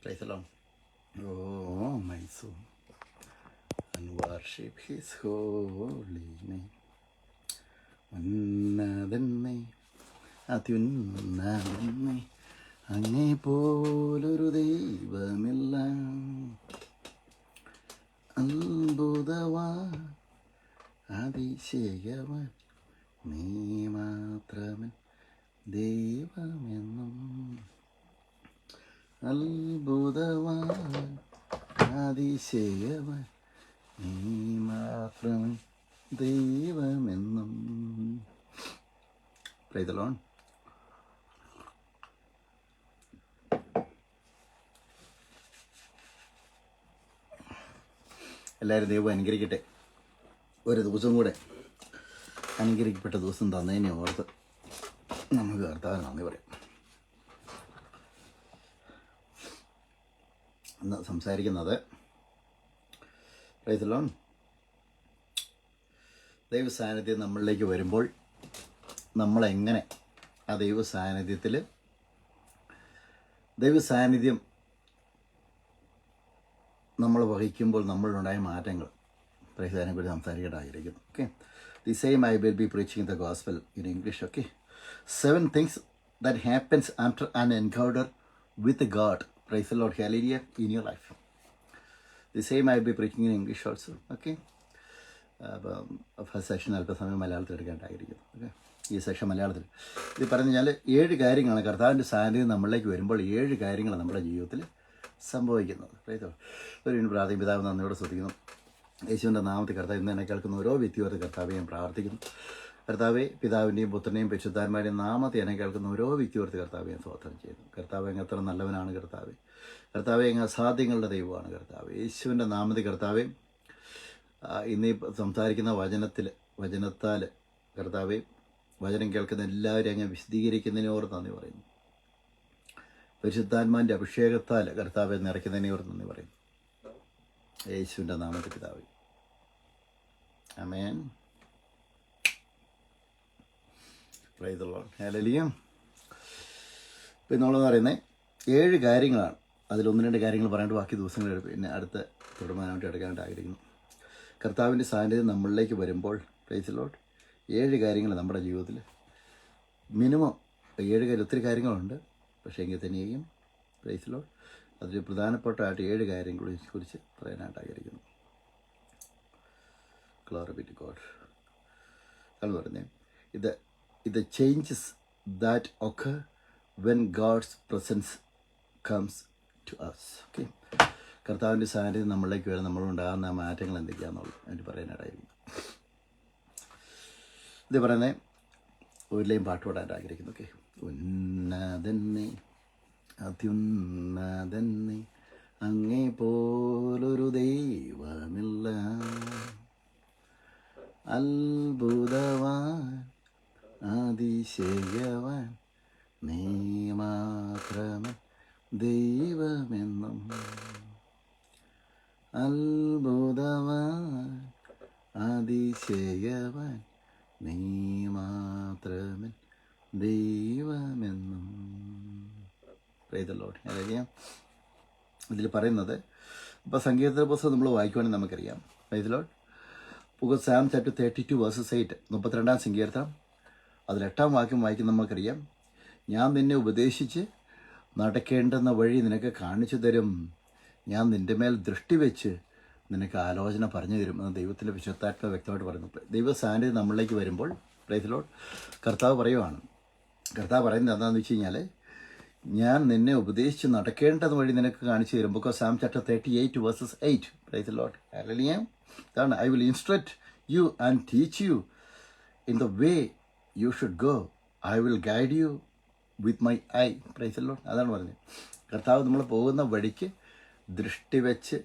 Praise the Lord. Oh, my soul, and worship His holy name. ഉന്നതന്നെ അത്യുന്നതന്നെ അങ്ങേ പോലൊരു ദൈവമില്ല. അത്ഭുതവാൻ അതിശയവാൻ നീ മാത്രമൻ ദൈവമെന്നും. അത്ഭുതവാൻ അതിശയവാൻ നീ മാത്രമൻ ദൈവമെന്നും. Praise the Lord. എല്ലാവരും ദൈവം അനുഗ്രഹിക്കട്ടെ. ഒരു ദിവസം കൂടെ അനുഗ്രഹിക്കപ്പെട്ട ദിവസം തന്നതിനെ ഓർത്ത് നമുക്ക് കർത്താവിന് നന്ദി പറയാം. ഇന്ന് സംസാരിക്കുന്നത് പ്രൈസ് ദി ലോർഡ്. ദൈവ സാന്നിധ്യം നമ്മളിലേക്ക് വരുമ്പോൾ നമ്മളെങ്ങനെ ആ ദൈവ സാന്നിധ്യം നമ്മൾ വഹിക്കുമ്പോൾ നമ്മളിലുണ്ടായ മാറ്റങ്ങൾ പ്രൈസിനെ കുറിച്ച് സംസാരിക്കേണ്ടതായിരിക്കുന്നു. Okay, the same I will be preaching the gospel in English. Okay, 7 things that happens after an encounter with God. Praise the Lord. Hallelujah. In your life. The same I will be preaching in English also. Okay. First section അല്പസമയം മലയാളത്തിൽ എടുക്കേണ്ടതായിരിക്കും. Okay, ഈ section മലയാളത്തിൽ ഇത് പറഞ്ഞു കഴിഞ്ഞാൽ 7 കാര്യങ്ങളാണ് കർത്താവിൻ്റെ സാന്നിധ്യം നമ്മളിലേക്ക് വരുമ്പോൾ 7 കാര്യങ്ങൾ നമ്മുടെ ജീവിതത്തിൽ സംഭവിക്കുന്നത്. ഒരു പ്രാർത്ഥന. പിതാവ് നന്ദിയോടെ ശ്രദ്ധിക്കുന്നു. യേശുവിൻ്റെ നാമത്തിൽ കർത്താവ് ഇന്ന് എന്നെ കേൾക്കുന്ന ഓരോ വ്യക്തിയോട് കർത്താവെ ഞാൻ പ്രാർത്ഥിക്കുന്നു. കർത്താവെ, പിതാവിൻ്റെയും പുത്രനെയും പരിശുദ്ധാത്മാവിൻ്റെയും നാമത്തെ എന്നെ കേൾക്കുന്ന ഓരോ വ്യക്തിയോർത്ത് കർത്താവെ ഞാൻ സ്തോത്രം ചെയ്യുന്നു. കർത്താവ് അങ്ങ് എത്ര നല്ലവനാണ് കർത്താവെ. കർത്താവെ അങ്ങ് അസാധ്യങ്ങളുടെ ദൈവമാണ് കർത്താവ്. യേശുവിൻ്റെ നാമത്തിൽ കർത്താവെ ഇന്നീ സംസാരിക്കുന്ന വചനത്താൽ കർത്താവെ വചനം കേൾക്കുന്ന എല്ലാവരും അങ്ങ് വിശദീകരിക്കുന്നതിനോട് നന്ദി പറയുന്നു. പരിശുദ്ധാത്മാവിൻ്റെ അഭിഷേകത്താൽ കർത്താവെ നിറയ്ക്കുന്നതിനോട് നന്ദി പറയുന്നു. യേശുവിൻ്റെ നാമത്തിൽ പിതാവേ, amen. Praise the Lord. Hallelujah. ഇപ്പം നമ്മളെന്ന് പറയുന്നത് 7 കാര്യങ്ങളാണ്. അതിൽ 1-2 കാര്യങ്ങൾ പറയാണ്ട് ബാക്കി ദിവസങ്ങൾ പിന്നെ അടുത്ത തുടർമാനായിട്ട് എടുക്കാനായിട്ട് ആഗ്രഹിക്കുന്നു. കർത്താവിൻ്റെ സാന്നിധ്യം നമ്മളിലേക്ക് വരുമ്പോൾ പ്രൈസ് ദി ലോർഡ് 7 കാര്യങ്ങൾ നമ്മുടെ ജീവിതത്തിൽ മിനിമം 7 കാര്യം. ഒത്തിരി കാര്യങ്ങളുണ്ട്, പക്ഷേ എങ്കിൽ തന്നെയും പ്രൈസ് ദി ലോർഡ് അതിൽ പ്രധാനപ്പെട്ടായിട്ട് 7 കാര്യങ്ങളെ കുറിച്ച് പറയാനായിട്ട് ആഗ്രഹിക്കുന്നു. Glory be to God. എന്ന് പറഞ്ഞത് ഇത് ചേഞ്ചസ് ദാറ്റ് ഒക്കെ when God's presence comes to us. Okay, കർത്താവിൻ്റെ സാന്നിധ്യം നമ്മളിലേക്ക് വരെ നമ്മളുണ്ടാകുന്ന മാറ്റങ്ങൾ എന്തൊക്കെയാണെന്നുള്ളത് എനിക്ക് പറയാനായിട്ടായിരിക്കും. ഇത് പറയുന്നത് ഒരു ലൈൻ പാട്ട് പാടാൻ ആഗ്രഹിക്കുന്നു. ഓക്കെ, ഉന്നതന്നെ അത്യുന്നതന്നെ അങ്ങേ പോലൊരു ദൈവമില്ല. അത്ഭുതവാൻ അതിശയവാൻ നീ മാത്രമേ ദൈവമെന്നും. അത്ഭുതവാൻ അതിശയവാൻ നീ മാത്രമേ ദൈവമെന്നും. Praise the Lord. ഹല്ലേലൂയ. ഇതിൽ പറയുന്നത് ഇപ്പോൾ സങ്കീർത്തന പുസ്തകം നമ്മൾ വായിക്കുവാണെങ്കിൽ നമുക്കറിയാം. Praise the Lord. Psalm chapter 32 verses 8, 32-ാം സങ്കീർത്തനം അതിൽ 8-ാം വാക്യം വായിക്കുന്ന നമുക്കറിയാം. ഞാൻ നിന്നെ ഉപദേശിച്ച് നടക്കേണ്ടുന്ന വഴി നിനക്ക് കാണിച്ചു തരും. ഞാൻ നിൻ്റെ മേൽ ദൃഷ്ടി വെച്ച് നിനക്ക് ആലോചന പറഞ്ഞു തരും എന്ന് ദൈവത്തിൻ്റെ വിശുദ്ധാത്മാവ് വ്യക്തമായിട്ട് പറയുന്നു. ദൈവ സാന്നിധ്യം നമ്മളിലേക്ക് വരുമ്പോൾ പ്രൈസ് ദി ലോർഡ് കർത്താവ് പറയുന്നത് എന്താണെന്ന് വെച്ച് കഴിഞ്ഞാൽ ഞാൻ നിന്നെ ഉപദേശിച്ച് നടക്കേണ്ടത് വഴി നിനക്ക് കാണിച്ചു തരും. Psalm chapter 38 verses 8. Price the Lord. Hallelujah. അതാണ് I will instruct you and teach you in the way you should go. I will guide you with my eye. Price the Lord. അതാണ് പറഞ്ഞത്. കർത്താവ് നമ്മൾ പോകുന്ന വഴിക്ക് ദൃഷ്ടി വെച്ച്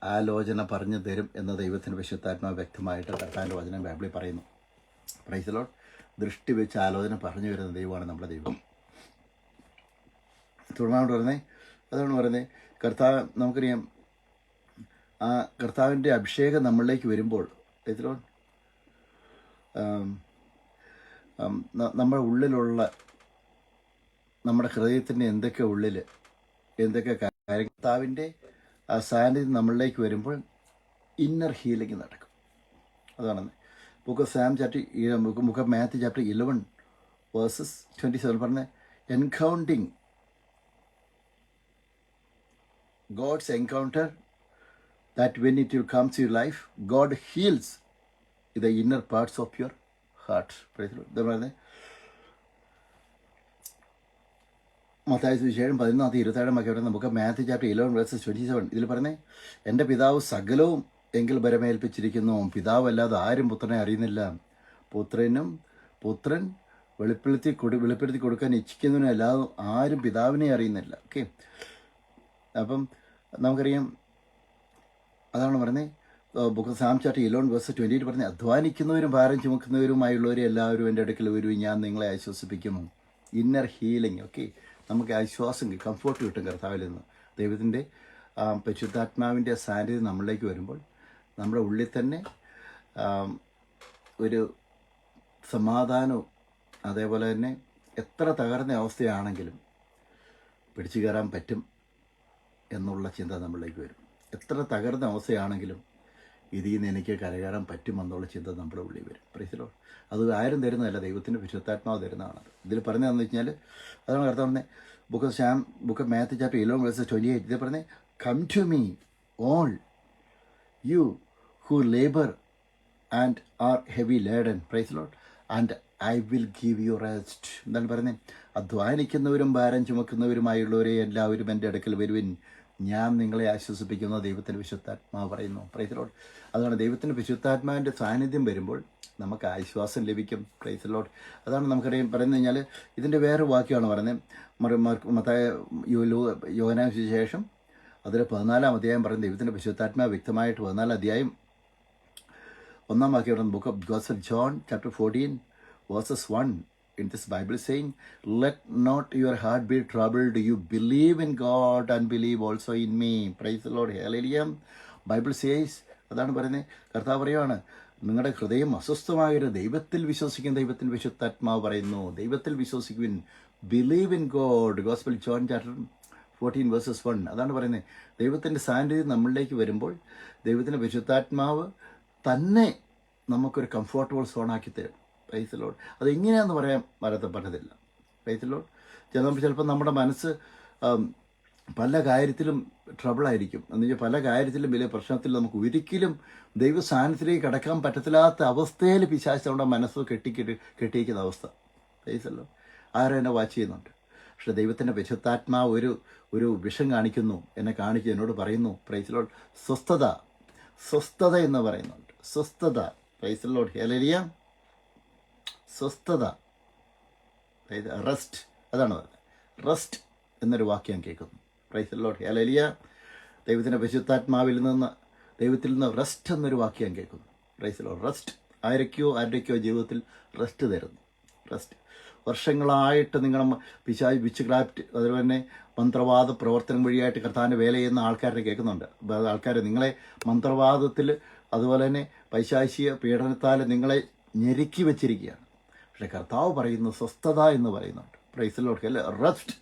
ആലോചന പറഞ്ഞു തരും എന്ന ദൈവത്തിൻ്റെ വിശുദ്ധാത്മാവ് വ്യക്തമായിട്ട് കർത്താവിൻ്റെ വചനം ബൈബിളിൽ പറയുന്നു. Price the Lord. ദൃഷ്ടി വെച്ച് ആലോചന പറഞ്ഞു വരുന്ന ദൈവമാണ് നമ്മുടെ ദൈവം. തുടർന്നാണ് പറയുന്നത്. അതാണ് പറയുന്നത് കർത്താവ് നമുക്കറിയാം. ആ കർത്താവിൻ്റെ അഭിഷേകം നമ്മളിലേക്ക് വരുമ്പോൾ പ്രൈസ് ദി ലോർഡ് നമ്മുടെ ഉള്ളിലുള്ള നമ്മുടെ ഹൃദയത്തിൻ്റെ എന്തൊക്കെ കർത്താവിൻ്റെ സാന്നിധ്യം നമ്മളിലേക്ക് വരുമ്പോൾ ഇന്നർ ഹീലിംഗ് നടക്കും. അതാണ് book of Psalm book of Matthew chapter 11 verses 27 പറഞ്ഞ encountering God's encounter that when it will comes your life God heals the inner parts of your heart. ഇത് പറയുന്നത് മത്തായി സുവിശേഷം 11:27 നമുക്ക് മാത്യു ചാപ്റ്റർ 11 വേഴ്സസ് 27 ഇതിൽ പറഞ്ഞേ, എൻ്റെ പിതാവ് സകലവും എങ്കിൽ ബലമേൽപ്പിച്ചിരിക്കുന്നു, പിതാവല്ലാതെ ആരും പുത്രനെ അറിയുന്നില്ല, പുത്രൻ വെളിപ്പെടുത്തി കൊടുക്കാൻ ഇച്ഛിക്കുന്നതിനല്ലാതെ ആരും പിതാവിനെ അറിയുന്നില്ല. ഓക്കെ, അപ്പം നമുക്കറിയാം, അതാണ് പറഞ്ഞത് book of Sam chapter 11 verses 28 പറഞ്ഞ്, അധ്വാനിക്കുന്നവരും ഭാരം ചുമക്കുന്നവരുമായുള്ളവരെ എല്ലാവരും എൻ്റെ അടുക്കൽ വരും, ഞാൻ നിങ്ങളെ ആശ്വസിപ്പിക്കുന്നു. Inner healing. ഓക്കെ, നമുക്ക് ആശ്വാസം, കംഫോർട്ട് കിട്ടും കർത്താവിൽ നിന്ന്. ദൈവത്തിൻ്റെ പരിശുദ്ധാത്മാവിൻ്റെ സാന്നിധ്യം നമ്മളിലേക്ക് വരുമ്പോൾ നമ്മുടെ ഉള്ളിൽ തന്നെ ഒരു സമാധാനവും, അതേപോലെ തന്നെ എത്ര തകർന്ന അവസ്ഥയാണെങ്കിലും പിടിച്ചു കയറാൻ പറ്റും എന്നുള്ള ചിന്ത നമ്മളിലേക്ക് വരും. എത്ര തകർന്ന അവസ്ഥയാണെങ്കിലും ഇതിൽ നിന്ന് എനിക്ക് കരകയറാൻ പറ്റുമെന്നുള്ള ചിന്ത നമ്മുടെ ഉള്ളിൽ വരും. Praise Lord. അത് ആരും തരുന്നതല്ല, ദൈവത്തിൻ്റെ പരിശുദ്ധാത്മാവ് തരുന്നതാണ്. ഇതിൽ പറഞ്ഞതെന്ന് വെച്ചാൽ, അതാണ് കർത്താവ് പറഞ്ഞത് book of Matthew chapter 11 verses 28 ഇതിൽ പറഞ്ഞത്, come to me all you who labour and are heavy laden, praise Lord, and I will give you rest. എന്താണ് പറയുന്നത്? അധ്വാനിക്കുന്നവരും ഭാരം ചുമക്കുന്നവരുമായുള്ളവരെ എല്ലാവരും എൻ്റെ അടുക്കൽ വരുവിൻ, ഞാൻ നിങ്ങളെ ആശ്വസിപ്പിക്കുന്ന ദൈവത്തിൻ്റെ വിശുദ്ധാത്മാവ് പറയുന്നു. Praise Lord. അതാണ് ദൈവത്തിൻ്റെ വിശുദ്ധാത്മാവിൻ്റെ സാന്നിധ്യം വരുമ്പോൾ നമുക്ക് ആശ്വാസം ലഭിക്കും. Praise Lord. അതാണ് നമുക്കറിയാം പറയുന്നത് കഴിഞ്ഞാൽ, ഇതിൻ്റെ വേറെ വാക്യമാണ് പറയുന്നത്, യോഹന്നാന് സുവിശേഷം അതിൽ 14-ാം അധ്യായം പറയുന്നത്, ദൈവത്തിൻ്റെ വിശുദ്ധാത്മാവ് വ്യക്തമായിട്ട് 14-ാം അധ്യായം 1-ാം വാക്യം പറയുന്നത്, book of gospel John chapter 14 verses 1 in this Bible saying, let not your heart be troubled, you believe in God and believe also in me. Praise the Lord. Hallelujah. Bible says, അതാണ് പറയുന്നത്, കർത്താവ് പറയുവാണ്, നിങ്ങളുടെ ഹൃദയം അസ്വസ്ഥമാകരുത്, ദൈവത്തിൽ വിശ്വസിക്കുന്ന ദൈവത്തിൽ വിശുദ്ധാത്മാവ് പറയുന്നു, ദൈവത്തിൽ വിശ്വസിക്കുവിൻ, believe in God. Gospel John chapter 14 verses 1 അതാണ് പറയുന്നത്. ദൈവത്തിൻ്റെ സാന്നിധ്യം നമ്മളിലേക്ക് വരുമ്പോൾ ദൈവത്തിൻ്റെ വിശുദ്ധാത്മാവ് തന്നെ നമുക്കൊരു കംഫോർട്ടബിൾ സോണാക്കി തരും. Praise Lord. അതെങ്ങനെയാണെന്ന് പറയാൻ പറ്റത്തില്ല. Praise Lord. ചിലപ്പോൾ നമ്മുടെ മനസ്സ് പല കാര്യത്തിലും ട്രബിളായിരിക്കും. എന്ന് വെച്ചാൽ പല കാര്യത്തിലും വലിയ പ്രശ്നത്തിൽ നമുക്ക് ഒരിക്കലും ദൈവസ്ഥാനത്തിലേക്ക് കടക്കാൻ പറ്റത്തില്ലാത്ത അവസ്ഥയിൽ പിശാച് നമ്മുടെ മനസ്സ് കെട്ടിയിരിക്കുന്ന അവസ്ഥ. Praise Lord. ആരും എന്നെ വാച്ച് ചെയ്യുന്നുണ്ട്. പക്ഷേ ദൈവത്തിൻ്റെ പരിശുദ്ധാത്മാവ് ഒരു വിഷം കാണിക്കുന്നു, എന്നോട് പറയുന്നു, പ്രൈസ് ലോർഡ്, സ്വസ്ഥത എന്ന് പറയുന്നുണ്ട്. സ്വസ്ഥത. Praise Lord. ഹല്ലേലൂയ. സ്വസ്ഥത, അതായത് റെസ്റ്റ്. അതാണ് പറഞ്ഞത്, റെസ്റ്റ് എന്നൊരു വാക്യം കേൾക്കുന്നു. Praise the Lord. ഹല്ലേലൂയ. ദൈവത്തിൻ്റെ പരിശുദ്ധാത്മാവിൽ നിന്ന്, ദൈവത്തിൽ നിന്ന് റെസ്റ്റ് എന്നൊരു വാക്യം കേൾക്കുന്നു. Praise the Lord. റെസ്റ്റ്. ആരുടെയൊക്കെയോ ജീവിതത്തിൽ റെസ്റ്റ് തരുന്നു. റെസ്റ്റ്. വർഷങ്ങളായിട്ട് നിങ്ങൾ വിച്ച് ക്രാഫ്റ്റ്, അതുപോലെ തന്നെ മന്ത്രവാദ പ്രവർത്തനം വഴിയായിട്ട് കർത്താവിൻ്റെ വേല ചെയ്യുന്ന ആൾക്കാരെ കേൾക്കുന്നുണ്ട്. ആൾക്കാർ നിങ്ങളെ മന്ത്രവാദത്തിൽ, അതുപോലെ തന്നെ പൈശാചിക പീഡനത്താൽ നിങ്ങളെ ഞെരുക്കി വെച്ചിരിക്കുകയാണ്. പക്ഷേ കർത്താവ് പറയുന്നു സ്വസ്ഥത എന്ന് പറയുന്നുണ്ട്. Price the Lord. അല്ലേ, റെസ്റ്റ്.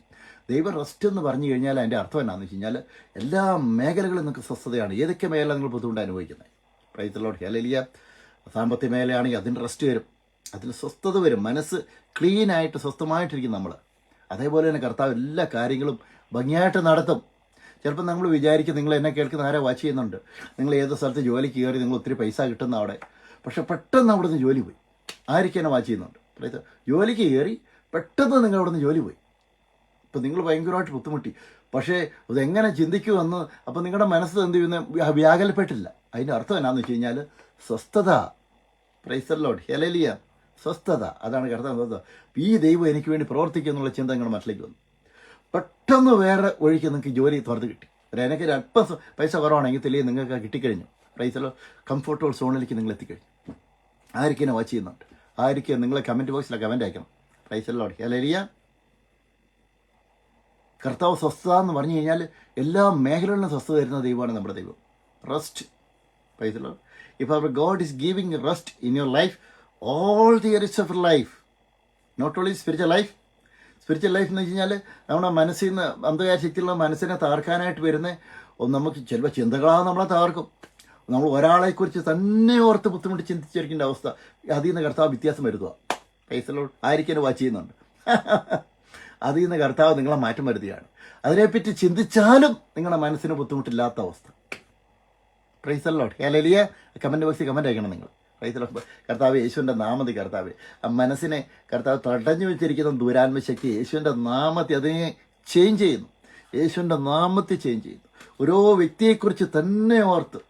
ദൈവം റെസ്റ്റ് എന്ന് പറഞ്ഞു കഴിഞ്ഞാൽ അതിൻ്റെ അർത്ഥം എന്നാന്ന് വെച്ച് കഴിഞ്ഞാൽ എല്ലാ മേഖലകളിലും നിങ്ങൾക്ക് സ്വസ്ഥതയാണ്. ഏതൊക്കെ മേഖല നിങ്ങൾ ബുദ്ധിമുട്ട് അനുഭവിക്കുന്നത്? Price the Lord. ഹല്ലേലൂയ. സാമ്പത്തിക മേഖലയാണെങ്കിൽ അതിന് റെസ്റ്റ് വരും, അതിന് സ്വസ്ഥത വരും. മനസ്സ് ക്ലീനായിട്ട് സ്വസ്ഥമായിട്ടിരിക്കും നമ്മൾ. അതേപോലെ തന്നെ കർത്താവ് എല്ലാ കാര്യങ്ങളും ഭംഗിയായിട്ട് നടത്തും. ചിലപ്പോൾ നമ്മൾ വിചാരിക്കും, നിങ്ങൾ എന്നെ കേൾക്കുന്ന ആരെ വാച്ച് ചെയ്യുന്നുണ്ട്, നിങ്ങൾ ഏത് സ്ഥലത്ത് ജോലിക്ക് കയറി നിങ്ങൾ ഒത്തിരി പൈസ കിട്ടുന്ന അവിടെ, പക്ഷെ പെട്ടെന്ന് അവിടെ നിന്ന് ജോലി പോയി. ആരൊക്കെ എന്നെ വാച്ച് ചെയ്യുന്നുണ്ട്? ജോലിക്ക് കയറി പെട്ടെന്ന് നിങ്ങൾ അവിടെ നിന്ന് ജോലി പോയി. ഇപ്പം നിങ്ങൾ ഭയങ്കരമായിട്ട് ബുദ്ധിമുട്ടി. പക്ഷേ അതെങ്ങനെ ചിന്തിക്കുമെന്ന് അപ്പം നിങ്ങളുടെ മനസ്സ് എന്ത് ചെയ്യുന്ന വ്യാകുലപ്പെട്ടില്ല. അതിൻ്റെ അർത്ഥം എന്നാന്ന് വെച്ച് കഴിഞ്ഞാൽ സ്വസ്ഥത. Price the Lord. ഹല്ലേലൂയ. സ്വസ്ഥത. അതാണ് കർത്താവ് സ്വസ്ഥത. ഈ ദൈവം എനിക്ക് വേണ്ടി പ്രവർത്തിക്കുക എന്നുള്ള ചിന്ത നിങ്ങളുടെ മനസ്സിലേക്ക് വന്നു. പെട്ടെന്ന് വേറെ വഴിക്ക് നിങ്ങൾക്ക് ജോലി തുറന്ന് കിട്ടി. എനിക്ക് അല്പം പൈസ കുറവാണെങ്കിൽ തെളിയെ നിങ്ങൾക്ക് കിട്ടിക്കഴിഞ്ഞു. Praise the Lord. കംഫോർട്ടബിൾ സോണിലേക്ക് നിങ്ങൾ എത്തിക്കഴിഞ്ഞു. ആരൊക്കെ വാച്ച് ചെയ്യുന്നുണ്ട്? ആരൊക്കെ നിങ്ങളെ കമൻറ്റ് ബോക്സിൽ കമൻറ്റ് അയക്കണം. Price the Lord. ഹല്ലേലൂയ. കർത്താവ് സ്വസ്ഥത എന്ന് പറഞ്ഞു കഴിഞ്ഞാൽ എല്ലാ മേഖലകളിലും സ്വസ്ഥത തരുന്ന ദൈവമാണ് നമ്മുടെ ദൈവം. Rest. Praise the Lord. If our God is giving rest in your life, all the areas of life, not only spiritual life, spiritual life എന്ന് വെച്ച് കഴിഞ്ഞാൽ നമ്മുടെ മനസ്സിൽ നിന്ന് അന്ധകാര ശക്തിയുള്ള മനസ്സിനെ തകർക്കാനായിട്ട് വരുന്ന നമുക്ക് ചിലപ്പോൾ ചിന്തകളാണ് നമ്മളെ തകർക്കും. നമ്മൾ ഒരാളെക്കുറിച്ച് തന്നെ ഓർത്ത് ബുദ്ധിമുട്ട് ചിന്തിച്ചിരിക്കേണ്ട അവസ്ഥ, അതിൽ നിന്ന് കർത്താവ് വ്യത്യാസം വരുത്തുക. പൈസലോ ആയിരിക്കും വാച്ച് ചെയ്യുന്നുണ്ട്. അതിൽ നിന്ന് കർത്താവ് നിങ്ങളെ മാറ്റം വരുത്തുകയാണ്. അതിനെപ്പറ്റി ചിന്തിച്ചാലും നിങ്ങളുടെ മനസ്സിന് ബുദ്ധിമുട്ടില്ലാത്ത അവസ്ഥ. Price the Lord. Hallelujah. Comment ബോക്സിൽ കമൻറ്റ് അയക്കണം നിങ്ങൾ. Price the Lord. കർത്താവ് യേശുവിൻ്റെ നാമത്തിൽ കർത്താവ് ആ മനസ്സിനെ കർത്താവ് തടഞ്ഞു വെച്ചിരിക്കുന്ന ദുരാത്മ ശക്തി യേശുവിൻ്റെ നാമത്തിൽ അതിനെ ചേഞ്ച് ചെയ്യുന്നു. യേശുവിൻ്റെ നാമത്തിൽ ചേഞ്ച് ചെയ്യുന്നു. ഓരോ വ്യക്തിയെക്കുറിച്ച് തന്നെ ഓർത്ത്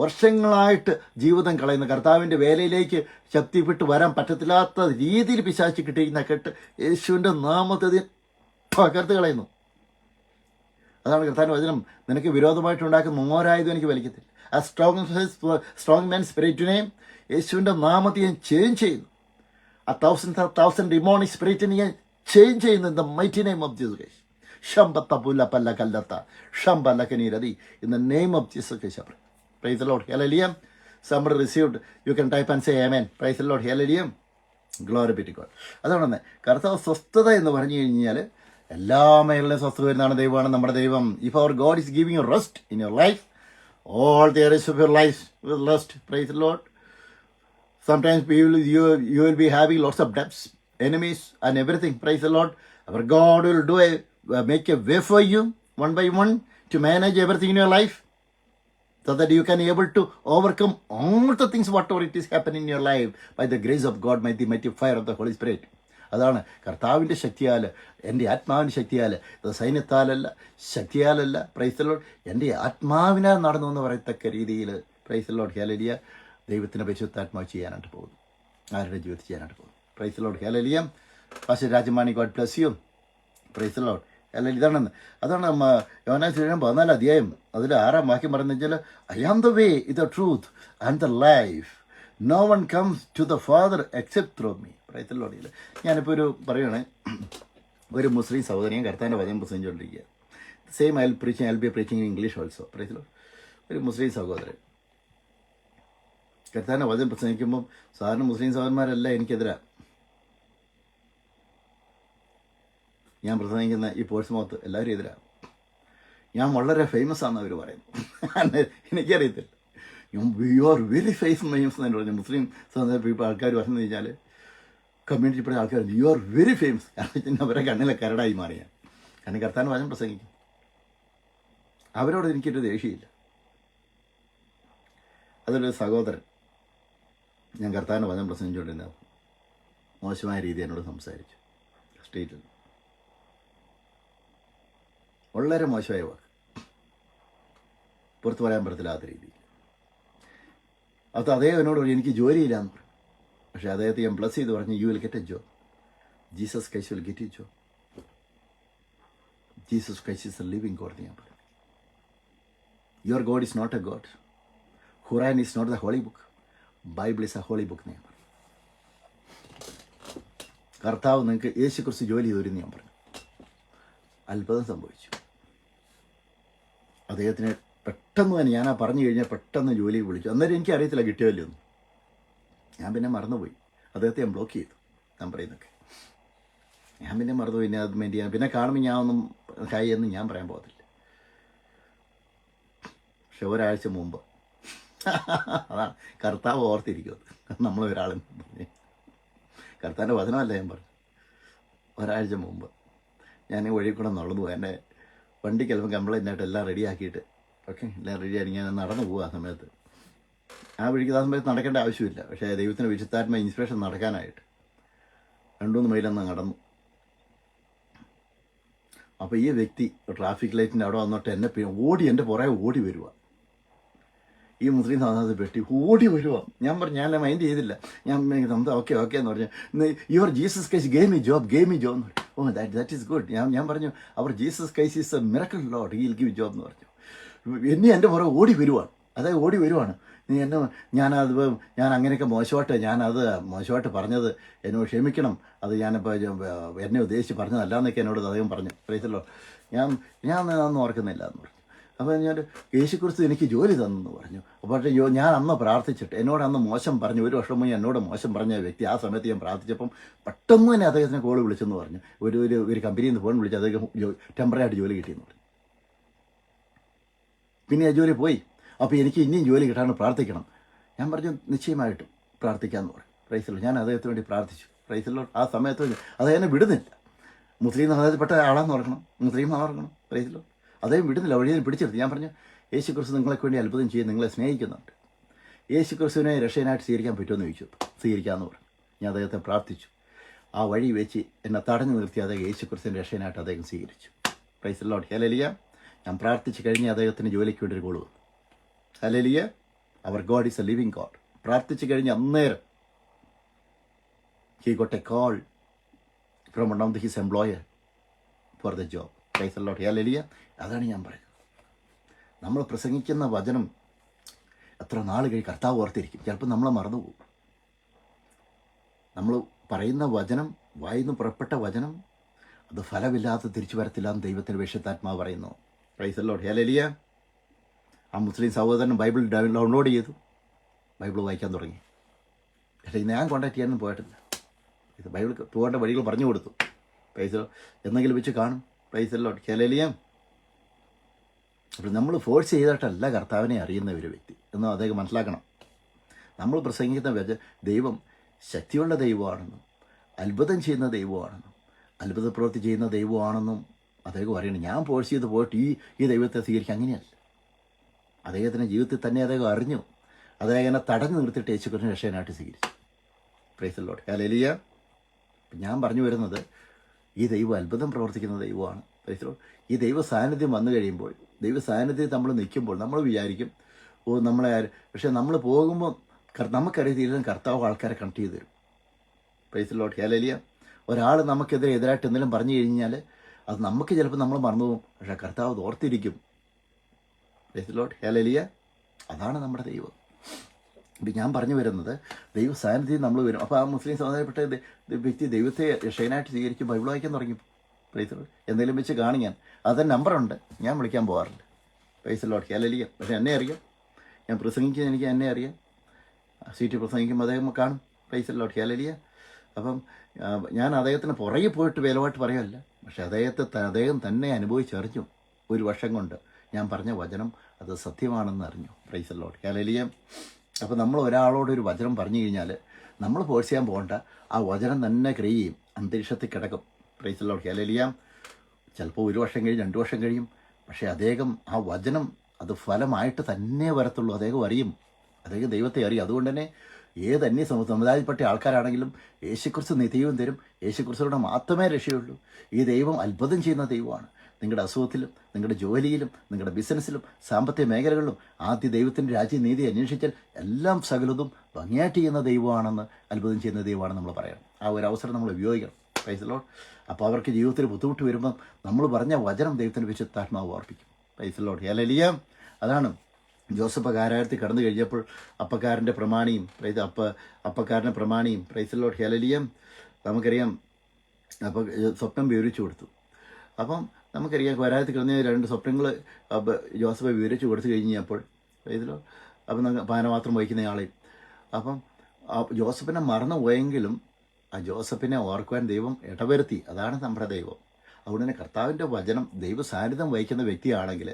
വർഷങ്ങളായിട്ട് ജീവിതം കളയുന്ന, കർത്താവിൻ്റെ വേലയിലേക്ക് ശക്തിപ്പെട്ട് വരാൻ പറ്റത്തില്ലാത്ത രീതിയിൽ പിശാച് കിട്ടിയിരിക്കുന്ന കെട്ട് യേശുവിൻ്റെ നാമത്തിൽ പകർത്ത് കളയുന്നു. അതാണ് കർത്താവിൻ്റെ വചനം. നിനക്ക് വിരോധമായിട്ടുണ്ടാക്കുന്ന മോരായതും എനിക്ക് വലിക്കത്തില്ല. ആ സ്ട്രോങ് മാൻ സ്പിരിറ്റിനെ യേശുവിൻ്റെ നാമത്തിൽ ഞാൻ ചേഞ്ച് ചെയ്യുന്നു. ആ തൗസൻഡ് ഡിമോണിക് സ്പിരിറ്റിനെ ഞാൻ ചേഞ്ച് ചെയ്യുന്നു. In the mighty name of Jesus Christ. ഷംബത്തപ്പുല്ലപ്പല്ല കല്ലത്ത ഷംബല്ലക്കനീരതി in the name of Jesus Christ. Praise the Lord. Hallelujah. Somebody received. You can type and say amen. Praise the Lord. Hallelujah. Glory be to God. അതാണ് കർത്താവ് സ്വസ്ഥത എന്ന് പറഞ്ഞു കഴിഞ്ഞാൽ എല്ലാ മേഖലയിലും സ്വസ്ഥത വരുന്നതാണ് ദൈവമാണ് നമ്മുടെ ദൈവം. If our God is giving you rest in your life, all the areas of your life will rest. Praise the Lord. Sometimes you will be having lots of debts, enemies and everything. Praise the Lord. Our God will make a way for you one by one to manage everything in your life, so that you can able to overcome all the things whatever it is happening in your life by the grace of God, by the mighty fire of the Holy Spirit. അതാണ് കർത്താവിൻ്റെ ശക്തിയാൽ, എൻ്റെ ആത്മാവിൻ്റെ ശക്തിയാൽ, ഇത് സൈന്യത്താലല്ല ശക്തിയാലല്ല. Praise the Lord. എൻ്റെ ആത്മാവിനാൽ നടന്നു എന്ന് പറയത്തക്ക രീതിയിൽ പ്രൈസ് ദി ലോർഡ്. ഹല്ലേലൂയ. ദൈവത്തിൻ്റെ പരിശുദ്ധാത്മാവ് ചെയ്യാനായിട്ട് പോകുന്നു, ആരുടെ ജീവിതത്തിൽ ചെയ്യാനായിട്ട് പോകുന്നു. Praise the Lord. Hallelujah. Pastor Rajamani, God bless you. Praise the Lord. അല്ലെങ്കിൽ അതാണ് യോഹന്നാൻ 14 അധ്യായം അതിൽ 6 വാക്യം പറയുന്നത് വെച്ചാൽ, I am the way, the truth and the life, no one comes to the Father except through me. Praise. ഞാനിപ്പോൾ പറയുകയാണ്, ഒരു മുസ്ലിം സഹോദരിയും കർത്താവിൻ്റെ വചനം പ്രസംഗിച്ചുകൊണ്ടിരിക്കുക. Same I be preaching in English also. Praise. ഒരു മുസ്ലിം സഹോദരൻ കർത്താവിൻ്റെ വചനം പ്രസംഗിക്കുമ്പം സാധാരണ മുസ്ലിം സഹോദരന്മാരെല്ലാം എനിക്കെതിരാണ്. ഞാൻ പ്രസംഗിക്കുന്ന ഈ പോഴ്സ്മൗത്ത് എല്ലാവരും എതിരാണ്. ഞാൻ വളരെ ഫേമസ് ആണെന്ന് അവർ പറയുന്നു. എനിക്കറിയത്തില്ല. യു ആർ വെരി ഫേമസ് എന്ന് പറഞ്ഞു. മുസ്ലിം ഇപ്പോൾ ആൾക്കാർ പറഞ്ഞു കഴിഞ്ഞാൽ കമ്മ്യൂണിറ്റിപ്പെട്ട ആൾക്കാർ യു ആർ വെരി ഫേമസ്. കാരണം അവരെ കണ്ണിലെ കരടായി മാറിയാണ്. കാരണം കർത്താവിൻ്റെ വചനം പ്രസംഗിക്കും. അവരോട് എനിക്കൊരു ദേഷ്യമില്ല. അതൊരു സഹോദരൻ ഞാൻ കർത്താവിൻ്റെ വചനം പ്രസംഗിച്ചുകൊണ്ടിരുന്ന മോശമായ രീതി എന്നോട് സംസാരിച്ചു. സ്റ്റേറ്റിൽ വളരെ മോശമായ വാക്ക്, പുറത്ത് പറയാൻ പറ്റത്തില്ലാത്ത രീതിയിൽ. അത് അദ്ദേഹം എന്നോട് എനിക്ക് ജോലിയില്ലാന്ന് പറഞ്ഞു. പക്ഷേ അദ്ദേഹത്തെ ഞാൻ ബ്ലസ് ചെയ്ത് പറഞ്ഞു, you will get a job. Jesus Christ will get a job. Jesus Christ is a living God എന്ന് ഞാൻ പറഞ്ഞു. Your God is not a God. Quran is not the holy book. Bible is a holy book എന്ന് ഞാൻ പറഞ്ഞു. കർത്താവ് നിങ്ങൾക്ക് യേശുക്രിസ്തു ജോലി ചെയ്തു ഞാൻ പറഞ്ഞു. അത്ഭുതം സംഭവിച്ചു. അദ്ദേഹത്തിന് പെട്ടെന്ന് തന്നെ ഞാൻ പറഞ്ഞു കഴിഞ്ഞാൽ പെട്ടെന്ന് ജോലി വിളിച്ചു. അന്നേരം എനിക്ക് അറിയത്തില്ല കിട്ടിയല്ലോ ഒന്നും. ഞാൻ പിന്നെ മറന്നുപോയി. അദ്ദേഹത്തെ ഞാൻ ബ്ലോക്ക് ചെയ്തു. ഞാൻ പറയുന്നൊക്കെ ഞാൻ പിന്നെ മറന്നുപോയി. പിന്നെ അത് മെയിൻ ചെയ്യാൻ പിന്നെ കാണുമ്പോൾ ഞാൻ ഒന്നും ഹായ് എന്ന് ഞാൻ പറയാൻ പോകത്തില്ല. പക്ഷെ ഒരാഴ്ച മുമ്പ് അതാണ് കർത്താവ് ഓർത്തിരിക്കുന്നത്. നമ്മൾ ഒരാളെന്ന് പറഞ്ഞു കർത്താവിൻ്റെ വചനമല്ല ഞാൻ പറഞ്ഞു. ഒരാഴ്ച മുമ്പ് ഞാൻ വഴി കൂടെ നടന്നു പോയി. എൻ്റെ വണ്ടി ചിലപ്പോൾ കംപ്ലൈൻ്റ് ആയിട്ട് എല്ലാം റെഡിയാക്കിയിട്ട് എല്ലാം റെഡിയാക്കി ഞാൻ നടന്നു പോകുക. ആ സമയത്ത് ആ വഴിക്ക് ആ സമയത്ത് നടക്കേണ്ട ആവശ്യമില്ല. പക്ഷേ ദൈവത്തിന് വിശുദ്ധാത്മ ഇൻസ്പിറേഷൻ നടക്കാനായിട്ട് 2-3 മൈലൊന്ന് നടന്നു. അപ്പോൾ ഈ വ്യക്തി ട്രാഫിക് ലൈറ്റിൻ്റെ അവിടെ വന്നിട്ട് എന്നെ എൻ്റെ പുറകെ ഓടി വരുക. ഈ മുസ്ലിം സാധാരണ പെട്ടി ഓടി വരുക. ഞാൻ പറഞ്ഞു, ഞാൻ മൈൻഡ് ചെയ്തില്ല. ഞാൻ ഓക്കെ എന്ന് പറഞ്ഞു. Your Jesus Christ gave me job എന്ന് പറഞ്ഞു. Oh that is good. ഞാൻ പറഞ്ഞു, our Jesus Christ is a miracle Lord, he will give job എന്ന് പറഞ്ഞു. എന്നെ എൻ്റെ പുറകെ ഓടി വരുവാണ്. ഞാൻ അങ്ങനെയൊക്കെ മോശമായിട്ട് പറഞ്ഞത് എന്നോട് ക്ഷമിക്കണം. അത് ഞാനിപ്പോൾ എന്നെ ഉദ്ദേശിച്ച് പറഞ്ഞതല്ല എന്നൊക്കെ എന്നോട് അദ്ദേഹം പറഞ്ഞു. പ്രൈസല്ലോ. ഞാൻ അതൊന്നും ഓർക്കുന്നില്ല എന്ന് പറഞ്ഞു. അപ്പോൾ ഞാൻ യേശുക്രിസ്തു എനിക്ക് ജോലി തന്നെന്ന് പറഞ്ഞു. പക്ഷേ ഞാൻ അന്ന് പ്രാർത്ഥിച്ചിട്ട് എന്നോട് അന്ന് മോശം പറഞ്ഞു, 1 വർഷം മുന്നേ എന്നോട് മോശം പറഞ്ഞ വ്യക്തി ആ സമയത്ത് ഞാൻ പ്രാർത്ഥിച്ചപ്പം പെട്ടെന്ന് തന്നെ അദ്ദേഹത്തിന് കോൾ വിളിച്ചെന്ന് പറഞ്ഞു. ഒരു കമ്പനിയിൽ നിന്ന് ഫോൺ വിളിച്ച് അദ്ദേഹം ടെമ്പററി ആയിട്ട് ജോലി കിട്ടിയെന്ന് പറഞ്ഞു. പിന്നെ ആ ജോലി പോയി. അപ്പോൾ എനിക്ക് ഇനിയും ജോലി കിട്ടാണ്ട് പ്രാർത്ഥിക്കണം. ഞാൻ പറഞ്ഞു നിശ്ചയമായിട്ടും പ്രാർത്ഥിക്കാമെന്ന് പറഞ്ഞു. പ്രൈസിലോ ഞാൻ അദ്ദേഹത്തിന് വേണ്ടി പ്രാർത്ഥിച്ചു. പ്രൈസിലോ ആ സമയത്ത് അദ്ദേഹം വിടുന്നില്ല. മുസ്ലിം സമുദായത്തിൽപ്പെട്ട ആളാന്ന് ഓർക്കണം, മുസ്ലിം ഓർക്കണം. പ്രൈസിലോ അദ്ദേഹം വിടുന്നില്ല, വഴിയിൽ പിടിച്ചെടുത്തു. ഞാൻ പറഞ്ഞു യേശുക്രിസ്തു നിങ്ങൾക്ക് വേണ്ടി അത്ഭുതം ചെയ്യും, നിങ്ങളെ സ്നേഹിക്കുന്നുണ്ട്. യേശുക്രിസ്തുവിനെ രക്ഷയനായിട്ട് സ്വീകരിക്കാൻ പറ്റുമെന്ന് ചോദിച്ചു. സ്വീകരിക്കാമെന്ന് പറഞ്ഞു. ഞാൻ അദ്ദേഹത്തെ പ്രാർത്ഥിച്ചു. ആ വഴി വെച്ച് എന്നെ തടഞ്ഞു നിർത്തി അദ്ദേഹം യേശുക്രിസ്തുവിൻ്റെ രക്ഷയനായിട്ട് അദ്ദേഹം സ്വീകരിച്ചു. Praise Lord. ഹല്ലേലൂയ. ഞാൻ പ്രാർത്ഥിച്ച് കഴിഞ്ഞ് അദ്ദേഹത്തിന് ജോലിക്ക് വേണ്ടി ഒരു കോൾ വന്നു. ഹല്ലേലൂയ. Our God is a living God. പ്രാർത്ഥിച്ച് കഴിഞ്ഞ് അന്നേരം he got a call from one of his employer for the job. Praise Lord. Hallelujah. അതാണ് ഞാൻ പറയുന്നത്. നമ്മൾ പ്രസംഗിക്കുന്ന വചനം എത്ര നാൾ കഴിഞ്ഞ് കർത്താവ് ഓർത്തിരിക്കും. ചിലപ്പോൾ നമ്മളെ മറന്നുപോകും. നമ്മൾ പറയുന്ന വചനം, വായിന്ന് പുറപ്പെട്ട വചനം, അത് ഫലമില്ലാതെ തിരിച്ചു വരത്തില്ല എന്ന് ദൈവത്തിൻ്റെ വിശുദ്ധാത്മാവ് പറയുന്നു. Praise Lord. ഹല്ലേലൂയ. ആ മുസ്ലിം സഹോദരൻ ബൈബിൾ ഡൗൺലോഡ് ചെയ്തു, ബൈബിൾ വായിക്കാൻ തുടങ്ങി. പക്ഷേ ഞാൻ കോൺടാക്ട് ചെയ്യാനൊന്നും പോയിട്ടില്ല. ഇത് ബൈബിൾ പോകേണ്ട വഴികൾ പറഞ്ഞു കൊടുത്തു. പ്രൈസ് എന്തെങ്കിലും വെച്ച് കാണും. Praise Lord. ഹല്ലേലൂയ. അപ്പോൾ നമ്മൾ ഫോഴ്സ് ചെയ്തിട്ടല്ല കർത്താവിനെ അറിയുന്ന ഒരു വ്യക്തി എന്ന് അദ്ദേഹം മനസ്സിലാക്കണം. നമ്മൾ പ്രസംഗിക്കുന്ന ദൈവം ശക്തിയുള്ള ദൈവമാണെന്നും അത്ഭുതം ചെയ്യുന്ന ദൈവമാണെന്നും അത്ഭുത പ്രവൃത്തി ചെയ്യുന്ന ദൈവമാണെന്നും അദ്ദേഹം അറിയണം. ഞാൻ ഫോഴ്സ് ചെയ്ത് പോയിട്ട് ഈ ദൈവത്തെ സ്വീകരിക്കുക അങ്ങനെയല്ല. അദ്ദേഹത്തിൻ്റെ ജീവിതത്തിൽ തന്നെ അദ്ദേഹം അറിഞ്ഞു. അദ്ദേഹം തടഞ്ഞു നിർത്തിയിട്ട് യേശുക്രിസ്തുവിനെ രക്ഷകനായിട്ട് സ്വീകരിച്ചു. Price the Lord. ഹല്ലേലൂയ. ഞാൻ പറഞ്ഞു വരുന്നത് ഈ ദൈവം അത്ഭുതം പ്രവർത്തിക്കുന്ന ദൈവമാണ്. Price the Lord. ഈ ദൈവ സാന്നിധ്യം വന്നു കഴിയുമ്പോൾ, ദൈവ സാന്നിധ്യത്തിൽ നമ്മൾ നിൽക്കുമ്പോൾ നമ്മൾ വിചാരിക്കും നമ്മളെ പക്ഷേ നമ്മൾ പോകുമ്പോൾ നമുക്കറിയത്തില്ല കർത്താവ് ആൾക്കാരെ കണക്ട് ചെയ്ത് തരും. Price the Lord. ഹല്ലേലൂയ. ഒരാൾ നമുക്കെതിരെ എതിരായിട്ട് എന്തെങ്കിലും പറഞ്ഞു കഴിഞ്ഞാൽ അത് നമുക്ക് ചിലപ്പോൾ നമ്മൾ മറന്നു പോകും, പക്ഷേ കർത്താവ് ഓർത്തിരിക്കും. Praise the Lord. ഹല്ലേലൂയ. അതാണ് നമ്മുടെ ദൈവം. ഇപ്പം ഞാൻ പറഞ്ഞു വരുന്നത് ദൈവ സാന്നിധ്യം നമ്മൾ വരും. അപ്പോൾ ആ മുസ്ലിം സമുദായപ്പെട്ട വ്യക്തി ദൈവത്തെ രക്ഷകനായിട്ട് സ്വീകരിച്ച് ബൈബിൾ വായിക്കാൻ തുടങ്ങി. Price the Lord. എന്തെങ്കിലും വെച്ച് കാണിക്കാൻ അത് നമ്പറുണ്ട്, ഞാൻ വിളിക്കാൻ പോകാറില്ല. Price the Lord. ഹല്ലേലൂയ. പക്ഷേ എന്നെ അറിയാം, ഞാൻ പ്രസംഗിക്കുന്നത് എനിക്ക് എന്നെ അറിയാം. സീറ്റ് പ്രസംഗിക്കുമ്പോൾ അദ്ദേഹം കാണും. Price the Lord. ഹല്ലേലൂയ. അപ്പം ഞാൻ അദ്ദേഹത്തിന് പുറകെ പോയിട്ട് വേലവായിട്ട് പറയുമല്ല, പക്ഷേ അദ്ദേഹം തന്നെ അനുഭവിച്ചറിഞ്ഞു. 1 വർഷം കൊണ്ട് ഞാൻ പറഞ്ഞ വചനം അത് സത്യമാണെന്ന് അറിഞ്ഞു. Price the Lord. ഹല്ലേലൂയ. അപ്പോൾ നമ്മൾ ഒരാളോട് ഒരു വചനം പറഞ്ഞു കഴിഞ്ഞാൽ നമ്മൾ ഫോഴ്സ് ചെയ്യാൻ പോകണ്ട, ആ വചനം തന്നെ ക്രിയ ചെയ്യും, അന്തരീക്ഷത്തിൽ കിടക്കും. Price the Lord. ഹല്ലേലൂയ. ചിലപ്പോൾ 1 വർഷം കഴിയും, 2 വർഷം കഴിയും, പക്ഷേ അദ്ദേഹം ആ വചനം അത് ഫലമായിട്ട് തന്നെ വരത്തുള്ളൂ. അദ്ദേഹം അറിയും, അദ്ദേഹം ദൈവത്തെ അറിയും. അതുകൊണ്ട് തന്നെ ഏത് സമുദായത്തിൽപ്പെട്ട ആൾക്കാരാണെങ്കിലും യേശുക്രിസ്തു നിത്യവും തരും. യേശുക്രിസ്തുവിനെ മാത്രമേ രക്ഷയുള്ളൂ. ഈ ദൈവം അത്ഭുതം ചെയ്യുന്ന ദൈവമാണ്. നിങ്ങളുടെ അസുഖത്തിലും നിങ്ങളുടെ ജോലിയിലും നിങ്ങളുടെ ബിസിനസ്സിലും സാമ്പത്തിക മേഖലകളിലും ആദ്യ ദൈവത്തിൻ്റെ രാജ്യനീതി അന്വേഷിച്ചാൽ എല്ലാം സകലതും ഭംഗിയായിട്ട് ചെയ്യുന്ന ദൈവമാണെന്ന്, അത്ഭുതം ചെയ്യുന്ന ദൈവമാണെന്ന് നമ്മൾ പറയണം. ആ ഒരു അവസരം നമ്മൾ ഉപയോഗിക്കണം. Praise the Lord. അപ്പോൾ അവർക്ക് ജീവിതത്തിൽ ബുദ്ധിമുട്ട് വരുമ്പം നമ്മൾ പറഞ്ഞ വചനം ദൈവത്തിൻ്റെ വിശുദ്ധാത്മാവ് ഓർപ്പിക്കും. Praise the Lord. ഹല്ലേലൂയ. അതാണ് ജോസഫ് കാരാഗ്രഹത്തിൽ കടന്നു കഴിഞ്ഞപ്പോൾ അപ്പക്കാരൻ്റെ പ്രമാണിയും അപ്പക്കാരൻ്റെ പ്രമാണിയും പ്രൈസ് ദി ലോർഡ്. ഹല്ലേലൂയ. നമുക്കറിയാം. അപ്പോൾ സ്വപ്നം വിവരിച്ചു കൊടുത്തു. അപ്പം നമുക്കറിയാം കാരാഗ്രഹത്തിൽ കിടന്ന 2 സ്വപ്നങ്ങൾ ജോസഫ് വിവരിച്ചു കൊടുത്തു കഴിഞ്ഞപ്പോൾ പ്രൈസ് ദി ലോർഡ്. അപ്പം പാനപാത്രം വഹിക്കുന്നയാളെയും അപ്പം ജോസഫിനെ മറന്നു പോയെങ്കിലും ആ ജോസഫിനെ ഓർക്കുവാൻ ദൈവം ഇടവരുത്തി. അതാണ് നമ്മുടെ ദൈവം. അതുകൊണ്ട് തന്നെ കർത്താവിൻ്റെ വചനം ദൈവ സാന്നിധ്യം വഹിക്കുന്ന വ്യക്തിയാണെങ്കിൽ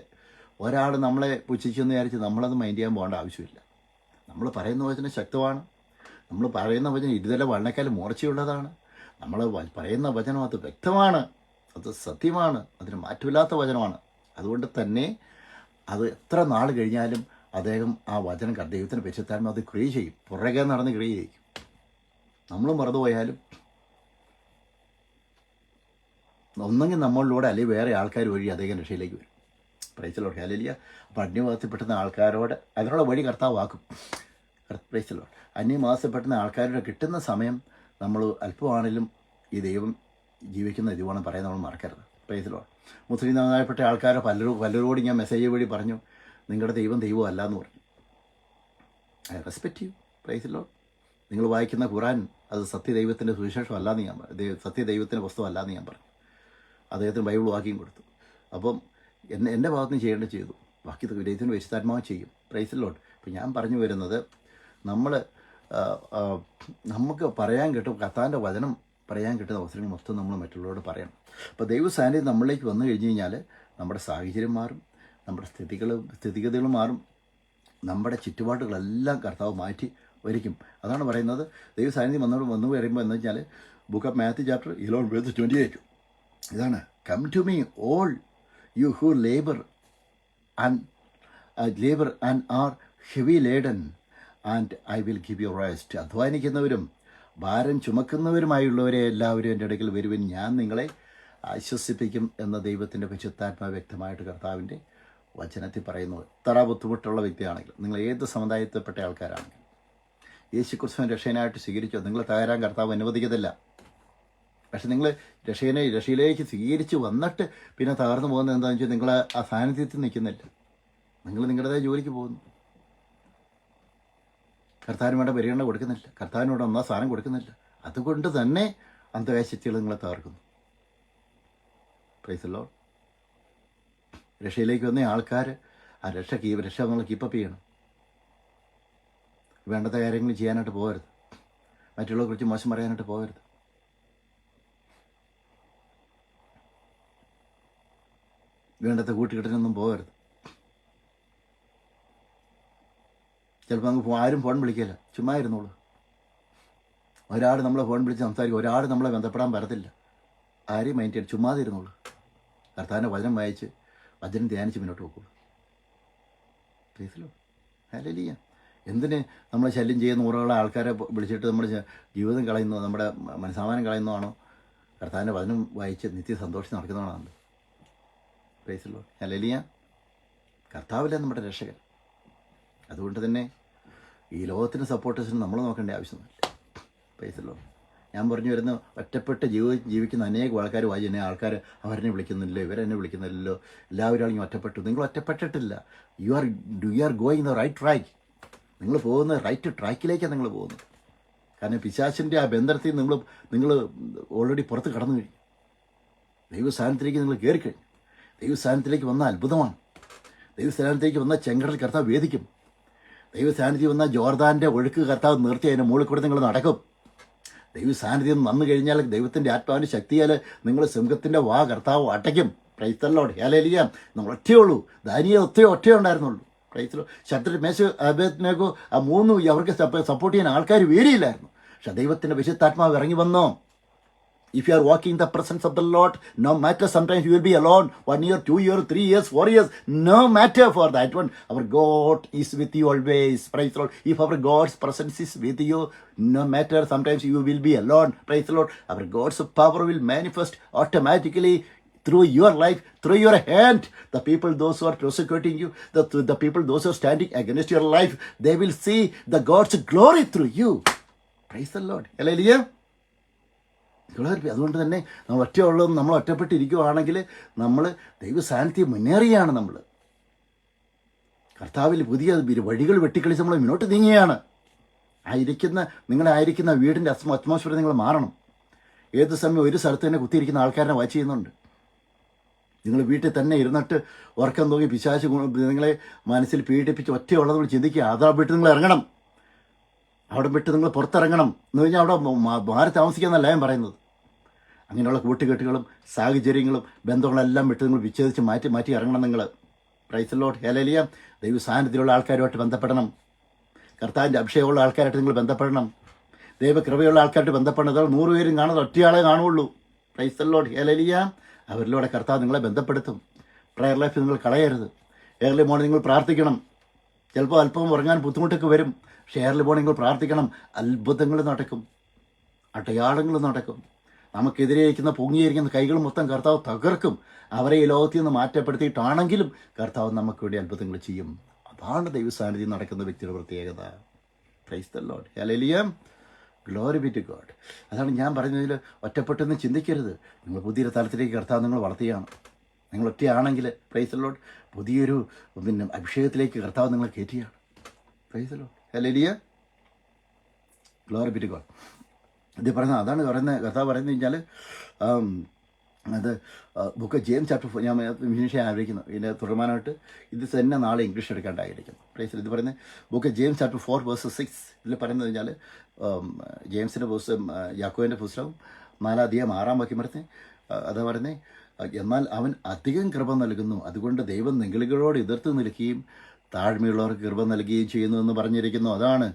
ഒരാൾ നമ്മളെ പുച്ഛിച്ചെന്ന് വിചാരിച്ച് നമ്മളത് മൈൻഡ് ചെയ്യാൻ പോകേണ്ട ആവശ്യമില്ല. നമ്മൾ പറയുന്ന വചനം ശക്തമാണ്. നമ്മൾ പറയുന്ന വചനം 2 വണ്ണക്കാലം മൂർച്ചയുള്ളതാണ്. നമ്മൾ പറയുന്ന വചനം അത് വ്യക്തമാണ്, അത് സത്യമാണ്, അതിന് മാറ്റമില്ലാത്ത വചനമാണ്. അതുകൊണ്ട് തന്നെ അത് എത്ര നാൾ കഴിഞ്ഞാലും അദ്ദേഹം ആ വചനം ദൈവത്തിന് വെച്ചെത്താനും അത് ക്രിയ ചെയ്യും, പുറകെ നടന്ന് ക്രിയ ചെയ്യും. നമ്മൾ മറന്നുപോയാലും ഒന്നെങ്കിൽ നമ്മളിലൂടെ അല്ലെങ്കിൽ വേറെ ആൾക്കാർ വഴി അദ്ദേഹം രക്ഷയിലേക്ക് വരും. Praise the Lord. ഹല്ലേലൂയ. അപ്പോൾ അന്യവാസപ്പെടുന്ന ആൾക്കാരോട് അതിനുള്ള വഴി കർത്താവാക്കും. Praise the Lord. അന്യവാസപ്പെടുന്ന ആൾക്കാരുടെ കിട്ടുന്ന സമയം നമ്മൾ അല്പമാണെങ്കിലും ഈ ദൈവം ജീവിക്കുന്ന ദൈവമാണ് പറയാൻ നമ്മൾ മറക്കരുത്. Praise the Lord. മുസ്ലിം സമുദായപ്പെട്ട ആൾക്കാരെ പലരോടും ഞാൻ മെസ്സേജ് വഴി പറഞ്ഞു, നിങ്ങളുടെ ദൈവം അല്ല എന്ന് പറഞ്ഞു. I respect you. Praise the Lord. നിങ്ങൾ വായിക്കുന്ന ഖുർആൻ അത് സത്യദൈവത്തിൻ്റെ സുവിശേഷം അല്ലാന്ന് ഞാൻ പറഞ്ഞു, സത്യദൈവത്തിൻ്റെ പുസ്തകം അല്ലാന്ന് ഞാൻ പറഞ്ഞു. അദ്ദേഹത്തിന് ബൈബിൾ വാക്യം കൊടുത്തു. അപ്പം എൻ്റെ ഭാഗത്ത് നിന്ന് ചെയ്യേണ്ടത് ചെയ്തു. ബാക്കി ദൈവത്തിന് പരിശുദ്ധാത്മാവ് ചെയ്യും. Price the Lord. ഇപ്പോൾ ഞാൻ പറഞ്ഞു വരുന്നത്, നമുക്ക് പറയാൻ കിട്ടും, കർത്താവിൻ്റെ വചനം പറയാൻ കിട്ടുന്ന അവസരങ്ങൾ മൊത്തം നമ്മൾ മറ്റുള്ളവരോട് പറയണം. അപ്പോൾ ദൈവ സാന്നിധ്യം നമ്മളിലേക്ക് വന്നു കഴിഞ്ഞ് കഴിഞ്ഞാൽ നമ്മുടെ സാഹചര്യം മാറും, നമ്മുടെ സ്ഥിതിഗതികൾ മാറും, നമ്മുടെ ചുറ്റുപാടുകളെല്ലാം കർത്താവ് മാറ്റി വരിക്കും. അതാണ് പറയുന്നത്. ദൈവ സാന്നിധ്യം വന്നു വരുമ്പോൾ എന്ന് വെച്ചാൽ ബുക്ക് ഓഫ് മാത്യു ചാപ്റ്റർ 11:28 ഇതാണ്, come to me all you who labour and are heavy laden and I will give you rest. അധ്വാനിക്കുന്നവരും ഭാരം ചുമക്കുന്നവരുമായുള്ളവരെ എല്ലാവരും എൻ്റെ അടുക്കൽ വരുവിൻ, ഞാൻ നിങ്ങളെ ആശ്വസിപ്പിക്കും എന്ന ദൈവത്തിൻ്റെ പരിശുദ്ധാത്മാവ് വ്യക്തമായിട്ട് കർത്താവിൻ്റെ വചനത്തിൽ പറയുന്നു. എത്ര ബുദ്ധിമുട്ടുള്ള വ്യക്തിയാണെങ്കിലും, നിങ്ങൾ ഏത് സമുദായത്തിൽപ്പെട്ട ആൾക്കാരാണെങ്കിലും, യേശുക്രിസ്തുവിനെ രക്ഷകനായിട്ട് സ്വീകരിച്ചോ, നിങ്ങൾ തകരാൻ കർത്താവ് അനുവദിക്കത്തില്ല. പക്ഷെ നിങ്ങൾ രക്ഷയിലേക്ക് സ്വീകരിച്ച് വന്നിട്ട് പിന്നെ തകർന്നു പോകുന്നത് എന്താണെന്ന് വെച്ചാൽ നിങ്ങൾ ആ സാന്നിധ്യത്തിൽ നിൽക്കുന്നില്ല. നിങ്ങൾ നിങ്ങളുടേതായ ജോലിക്ക് പോകുന്നു, കർത്താവിന് വേണ്ട പരിഗണന കൊടുക്കുന്നില്ല, കർത്താവിനോട് ഒന്നാം സ്ഥാനം കൊടുക്കുന്നില്ല. അതുകൊണ്ട് തന്നെ അന്ധകായ ശക്തികൾ നിങ്ങളെ തകർക്കുന്നു. Price the Lord. രക്ഷയിലേക്ക് വന്ന ആൾക്കാർ ആ രക്ഷ നമ്മൾ കീപ്പപ്പ് ചെയ്യണം. വേണ്ടാത്ത കാര്യങ്ങൾ ചെയ്യാനായിട്ട് പോകരുത്, മറ്റുള്ളവരെ കുറിച്ച് മോശം പറയാനായിട്ട് പോകരുത്. വേണ്ടാത്ത കൂട്ടുകെട്ടിനൊന്നും പോകരുത്. ചിലപ്പോൾ നമുക്ക് ആരും ഫോൺ വിളിക്കില്ല, ചുമ്മാ ഇരുന്നോളൂ. ഒരാൾ നമ്മളെ ഫോൺ വിളിച്ച് സംസാരിക്കും, ഒരാൾ നമ്മളെ ബന്ധപ്പെടാൻ പറ്റത്തില്ല. ആരെയും മൈൻഡ് ചെയ്ത് ചുമ്മാതെ ഇരുന്നോളൂ. കർത്താവിൻ്റെ വചനം വായിച്ച് വചനം ധ്യാനിച്ച് മുന്നോട്ട് പോകുള്ളൂ. പ്ലീസിലോ ഹല്ലേലൂയ. എന്തിന് നമ്മളെ ശല്യം ചെയ്യുന്ന നൂറുകളെ ആൾക്കാരെ വിളിച്ചിട്ട് നമ്മുടെ ജീവിതം കളയുന്നു, നമ്മുടെ മനസ്സമാനം കളയുന്നതാണോ? കർത്താവിൻ്റെ വചനം വായിച്ച് നിത്യ സന്തോഷം നടക്കുന്നതാണോ? പ്ലീസിലോ ഹല്ലേലൂയ. കർത്താവില്ല നമ്മുടെ രക്ഷകൻ. അതുകൊണ്ട് തന്നെ ഈ ലോകത്തിന് സപ്പോർട്ടേഴ്സിന് നമ്മൾ നോക്കേണ്ട ആവശ്യമൊന്നുമില്ല. പ്ലീസിലോ. ഞാൻ പറഞ്ഞു വരുന്ന ഒറ്റപ്പെട്ട് ജീവിക്കുന്ന അനേകം ആൾക്കാർ വായിച്ചെന്നെ ആൾക്കാർ അവരെന്നെ വിളിക്കുന്നില്ലല്ലോ, ഇവരെന്നെ വിളിക്കുന്നില്ലല്ലോ, എല്ലാവരും ആണെങ്കിൽ ഒറ്റപ്പെട്ടു. നിങ്ങൾ ഒറ്റപ്പെട്ടിട്ടില്ല. You are going the right track. നിങ്ങൾ പോകുന്ന റൈറ്റ് ട്രാക്കിലേക്കാണ് നിങ്ങൾ പോകുന്നത്. കാരണം പിശാചിൻ്റെ ആ ബന്ധത്തിൽ നിങ്ങൾ ഓൾറെഡി പുറത്ത് കടന്നു കഴിഞ്ഞു. ദൈവസ്ഥാനത്തിലേക്ക് നിങ്ങൾ കയറിക്കഴിഞ്ഞു. ദൈവസ്ഥാനത്തിലേക്ക് വന്ന അത്ഭുതമാണ്. ദൈവസ്ഥാനത്തേക്ക് വന്ന ചെങ്കടൽ കർത്താവ് വേദിക്കും. ദൈവസ്ഥാനത്തിൽ വന്ന ജോർദാൻ്റെ ഒഴുക്ക് കർത്താവ് നിർത്തി അതിൻ്റെ മുകളിൽ കൂടെ നിങ്ങൾ നടക്കും. ദൈവസാന്നിധ്യം വന്നു കഴിഞ്ഞാൽ ദൈവത്തിൻ്റെ ആത്മാവിൻ്റെ ശക്തിയാൽ നിങ്ങൾ സിംഹത്തിൻ്റെ വാ കർത്താവ് അടയ്ക്കും. Price the Lord hallelujah. നിങ്ങൾ ഒറ്റയുള്ളൂ. ദാനിയേൽ ഒറ്റയേ ഉണ്ടായിരുന്നുള്ളൂ. Price the Lord. ശത്രു മേശ അബേദ്നെഗോ ആ മൂന്നും അവർക്ക് സപ്പോർട്ട് ചെയ്യാൻ ആൾക്കാർ വേരിയില്ലായിരുന്നു. പക്ഷെ ദൈവത്തിൻ്റെ വിശുദ്ധാത്മാവ് ഇറങ്ങി വന്നോ. If you are walking in the presence of the Lord, no matter sometimes you will be alone, 1 year, 2 years, 3 years, 4 years, no matter for that one, our God is with you always. Praise the Lord. If our God's presence is with you, no matter sometimes you will be alone. Praise the Lord. Our God's power will manifest automatically through your life, through your hand. The people, those who are persecuting you, the people, those who are standing against your life, they will see the God's glory through you. Praise the Lord. Hallelujah. അതുകൊണ്ട് തന്നെ നമ്മൾ ഒറ്റയുള്ളതും നമ്മൾ ഒറ്റപ്പെട്ടിരിക്കുകയാണെങ്കിൽ നമ്മൾ ദൈവസാന്നിധ്യം മുന്നേറിയാണ്. നമ്മൾ കർത്താവിൽ പുതിയ വഴികൾ വെട്ടിക്കളിച്ച് നമ്മൾ മുന്നോട്ട് നീങ്ങുകയാണ്. നിങ്ങളായിരിക്കുന്ന വീടിൻ്റെ അറ്റ്മോസ്ഫിയർ നിങ്ങൾ മാറണം. ഏത് സമയം ഒരു സ്ഥലത്ത് തന്നെ കുത്തിയിരിക്കുന്ന ആൾക്കാരെ വാച്ച് ചെയ്യുന്നുണ്ട്. നിങ്ങൾ വീട്ടിൽ തന്നെ ഇരുന്നിട്ട് ഉറക്കം തൂങ്ങി പിശാച് നിങ്ങളെ മനസ്സിൽ പീഡിപ്പിച്ച് ഒറ്റയുള്ളത് നിങ്ങൾ ചിന്തിക്കുക. അതാ വീട്ടിൽ നിങ്ങൾ ഇറങ്ങണം. അവിടെ വിട്ട് നിങ്ങൾ പുറത്തിറങ്ങണം എന്ന് കഴിഞ്ഞാൽ അവിടെ മാറി താമസിക്കാമെന്നല്ല ഞാൻ പറയുന്നത്. അങ്ങനെയുള്ള കൂട്ടുകെട്ടുകളും സാഹചര്യങ്ങളും ബന്ധങ്ങളെല്ലാം വിട്ട് നിങ്ങൾ വിച്ഛേദിച്ച് മാറ്റി ഇറങ്ങണം. നിങ്ങൾ പ്രൈസ് ദി ലോർഡ് ഹല്ലേലൂയ. ദൈവ സാന്നിധ്യത്തിലുള്ള ആൾക്കാരുമായിട്ട് ബന്ധപ്പെടണം. കർത്താവിൻ്റെ അഭിഷേകമുള്ള ആൾക്കാരായിട്ട് നിങ്ങൾ ബന്ധപ്പെടണം. ദൈവകൃപയുള്ള ആൾക്കാരായിട്ട് ബന്ധപ്പെടണം. അതായത് 100 പേരും കാണുന്നത് ഒറ്റയാളെ കാണുള്ളൂ. Price the Lord hallelujah. അവരിലൂടെ കർത്താവ് നിങ്ങളെ ബന്ധപ്പെടുത്തും. പ്രയർ ലൈഫ് നിങ്ങൾ കളയരുത്. ഏർലി മോർണിംഗ് നിങ്ങൾ പ്രാർത്ഥിക്കണം. ചിലപ്പോൾ അല്പം ഉറങ്ങാൻ ബുദ്ധിമുട്ടൊക്കെ വരും. പക്ഷേ ഏർലി മോർണിംഗ് നിങ്ങൾ പ്രാർത്ഥിക്കണം. അത്ഭുതങ്ങൾ നടക്കും, അടയാളങ്ങൾ നടക്കും. നമുക്കെതിരെ ഇരിക്കുന്ന പൊങ്ങിയിരിക്കുന്ന കൈകൾ മൊത്തം കർത്താവ് തകർക്കും. അവരെ ഈ ലോകത്തിൽ നിന്ന് മാറ്റപ്പെടുത്തിയിട്ടാണെങ്കിലും കർത്താവ് നമുക്ക് വേണ്ടി അത്ഭുതങ്ങൾ ചെയ്യും. അതാണ് ദൈവസാന്നിധ്യം നടക്കുന്ന വ്യക്തിയുടെ പ്രത്യേകത. Praise the Lord hallelujah. Glory be to God. അതാണ് ഞാൻ പറഞ്ഞതിൽ ഒറ്റപ്പെട്ടെന്ന് ചിന്തിക്കരുത്. നിങ്ങൾ പുതിയൊരു തലത്തിലേക്ക് കർത്താവ് നിങ്ങൾ വളർത്തുകയാണ്. നിങ്ങൾ ഒറ്റയാണെങ്കിൽ പ്രൈസ് ദി ലോർഡ് പുതിയൊരു അഭിഷേകത്തിലേക്ക് കർത്താവ് നിങ്ങളെ കയറ്റുകയാണ്. Praise the Lord hallelujah. Glory be to God. ഇത് പറയുന്നത് അതാണ് പറയുന്നത്. കർത്താവ് പറയുന്നത് കഴിഞ്ഞാൽ അത് ബുക്ക് ജെയിംസ് ചാപ്റ്റർ 4 ഞാൻ ഫിനിഷ് ചെയ്യാൻ ആഗ്രഹിക്കുന്നു. ഇതിൻ്റെ തുടർമാനമായിട്ട് ഇത് തന്നെ നാളെ ഇംഗ്ലീഷ് എടുക്കേണ്ടായിരിക്കുന്നു. പ്രൈസ് ഇത് പറയുന്നത് ബുക്ക് ജെയിംസ് ചാപ്റ്റർ 4 വേഴ്സ് 6. ഇതിൽ പറയുന്നത് കഴിഞ്ഞാൽ ജെയിംസിൻ്റെ പുസ്തകം, യാക്കോബിൻ്റെ പുസ്തകം 4:6 പറഞ്ഞ് അതാ പറയുന്നത്, എന്നാൽ അവൻ അധികം കൃപ നൽകുന്നു, അതുകൊണ്ട് ദൈവം നിഗളികളോട് എതിർത്ത് നിൽക്കുകയും താഴ്മയുള്ളവർക്ക് കൃപ നൽകുകയും ചെയ്യുന്നു എന്ന് പറഞ്ഞിരിക്കുന്നു. അതാണ്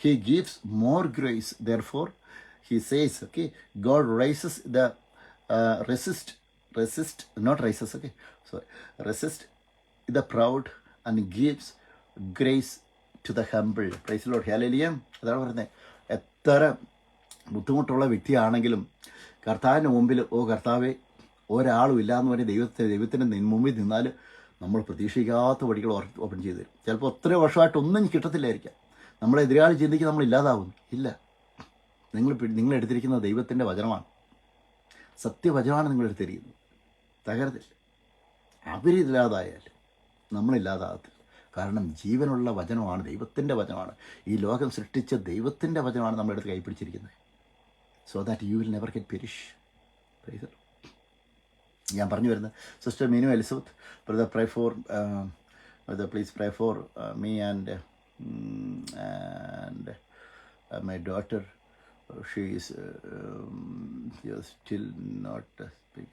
he gives more grace therefore he says, okay, God rises the resist not rises, okay, sorry, resist the proud and gives grace to the humble. Praise the Lord, hallelujah. അതാണ് പറയുന്നത്, എത്ര ബുദ്ധിമുട്ടുള്ള വ്യക്തിയാണെങ്കിലും കർത്താവിൻ്റെ മുമ്പിൽ, ഓ കർത്താവെ ഒരാളും ഇല്ലയെന്ന് പറഞ്ഞ് ദൈവത്തിൻ്റെ മുമ്പിൽ നിന്നാൽ നമ്മൾ പ്രതീക്ഷിക്കാത്ത വഴികൾ ഓപ്പൺ ചെയ്തു തരും. ചിലപ്പോൾ ഒത്തിരി വർഷമായിട്ടൊന്നും കിട്ടത്തില്ലായിരിക്കാം. നമ്മളെ എതിരാളി ചിന്തിക്ക് നമ്മൾ ഇല്ലാതാവുന്നു. ഇല്ല, നിങ്ങൾ എടുത്തിരിക്കുന്ന ദൈവത്തിൻ്റെ വചനമാണ്, സത്യവചനമാണ് നിങ്ങളെടുത്തിരിക്കുന്നത്. തകർത്തില്ല. അവരില്ലാതായാൽ നമ്മളില്ലാതാകത്തില്ല. കാരണം ജീവനുള്ള വചനമാണ്, ദൈവത്തിൻ്റെ വചനമാണ്, ഈ ലോകം സൃഷ്ടിച്ച ദൈവത്തിൻ്റെ വചനമാണ് നമ്മളെടുത്ത് കൈപ്പിടിച്ചിരിക്കുന്നത്. So that you will never get perish. ഞാൻ പറഞ്ഞു വരുന്നത്, sister Meenu Elizabeth, brother pray for please pray for me and my daughter. She is still not speak.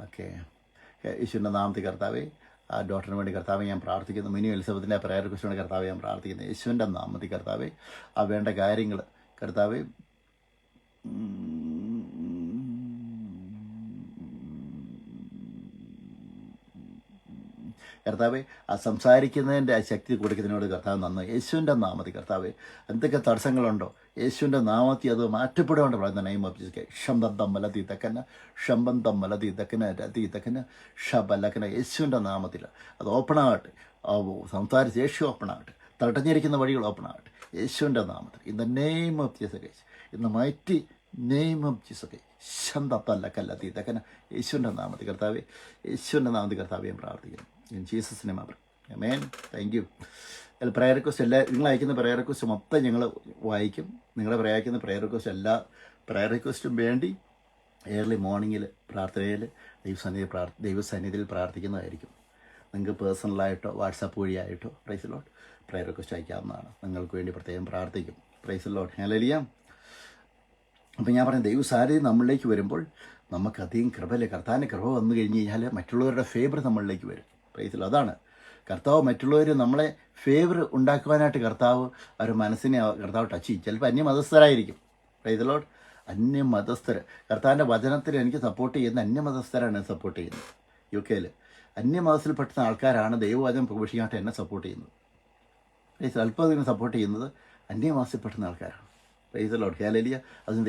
Okay, യേശുവിൻ്റെ നാമത്തിൽ കർത്താവേ, ആ ഡോക്ടറിന് വേണ്ടി കർത്താവെ ഞാൻ പ്രാർത്ഥിക്കുന്നു. മിനി എലിസബത്തിൻ്റെ പ്രയർ റിക്വസ്റ്റിന് വേണ്ടി കർത്താവെ ഞാൻ പ്രാർത്ഥിക്കുന്നു. യേശുവിൻ്റെ നാമത്തിൽ കർത്താവെ, ആ വേണ്ട കാര്യങ്ങൾ കർത്താവെ കർത്താവെ, ആ സംസാരിക്കുന്നതിൻ്റെ ആ ശക്തി കൊടുക്കുന്നതിനോട് കർത്താവ് നന്ദി. യേശുവിൻ്റെ നാമത്തിൽ കർത്താവെ, എന്തൊക്കെ തടസ്സങ്ങളുണ്ടോ യേശുവിൻ്റെ നാമത്തിൽ അത് മാറ്റപ്പെടുകൊണ്ട് പറയുന്ന നെയിം ഓഫ് ജീസസ്. ഷംബന്തമ്മലതി തക്കന ഷംബന്തമ്മലതി തക്കന രതി തക്കന ഷബലക്കന. യേശുവിൻ്റെ നാമത്തിൽ അത് ഓപ്പണാകട്ടെ. സംസാരിച്ച് യേശു ഓപ്പണാകട്ടെ. തടഞ്ഞിരിക്കുന്ന വഴികൾ ഓപ്പണാകട്ടെ യേശുവിൻ്റെ നാമത്തിൽ. In the name of Jesus, in the mighty name of Jesus. ശന്തത്തല്ലക്കല്ലതി തക്കന. യേശുവിൻ്റെ നാമത്തിൽ കർത്താവെ, യേശുവിൻ്റെ നാമത്തിൽ കർത്താവെ ഞാൻ പ്രാർത്ഥിക്കുന്നു. In Jesus name amen. Thank you. അതിൽ പ്രയർ റിക്വസ്റ്റ് നിങ്ങൾ അയക്കുന്ന പ്രയർ റിക്വസ്റ്റ് മൊത്തം ഞങ്ങൾ വായിക്കും. നിങ്ങളുടെ അയക്കുന്ന പ്രയർ റിക്വസ്റ്റ് എല്ലാ പ്രയർ റിക്വസ്റ്റും വേണ്ടി ഏർലി മോർണിംഗിൽ പ്രാർത്ഥനയിൽ ദൈവസന്നിധിയിൽ പ്രാർത്ഥിക്കുന്നതായിരിക്കും. നിങ്ങൾക്ക് പേഴ്സണലായിട്ടോ വാട്സാപ്പ് വഴിയായിട്ടോ പ്രൈസ് ലോട്ട് പ്രയർ റിക്വസ്റ്റ് അയക്കാവുന്നതാണ്. നിങ്ങൾക്ക് വേണ്ടി പ്രത്യേകം പ്രാർത്ഥിക്കും. Praise Lord, hallelujah. അപ്പം ഞാൻ പറഞ്ഞ ദൈവസാന്നിധ്യം നമ്മളിലേക്ക് വരുമ്പോൾ നമുക്കധികം കൃപയില്ല. കർത്താവിൻ്റെ കൃപ വന്നു കഴിഞ്ഞ് കഴിഞ്ഞാൽ മറ്റുള്ളവരുടെ ഫേവർ നമ്മളിലേക്ക് വരും. പ്രൈസിൽ അതാണ് കർത്താവ് മറ്റുള്ളവർ നമ്മളെ ഫേവർ ഉണ്ടാക്കുവാനായിട്ട് കർത്താവ് ഒരു മനസ്സിനെ കർത്താവ് ടച്ച് ചെയ്യും. ചിലപ്പോൾ അന്യമതസ്ഥരായിരിക്കും. പ്രൈസിലോട്ട് അന്യമതസ്ഥർ കർത്താവിൻ്റെ വചനത്തിൽ എനിക്ക് സപ്പോർട്ട് ചെയ്യുന്ന അന്യമതസ്ഥരാണ് എന്നെ സപ്പോർട്ട് ചെയ്യുന്നത്. UK അന്യമതസ്ഥയിൽപ്പെടുന്ന ആൾക്കാരാണ് ദൈവവചനം പ്രഘോഷിക്കാനായിട്ട് എന്നെ സപ്പോർട്ട് ചെയ്യുന്നത്. പ്രൈസ് അല്പം സപ്പോർട്ട് ചെയ്യുന്നത് അന്യമതസ്ഥയിൽപ്പെടുന്ന ആൾക്കാരാണ്. Praise Lord, hallelujah. അതിന്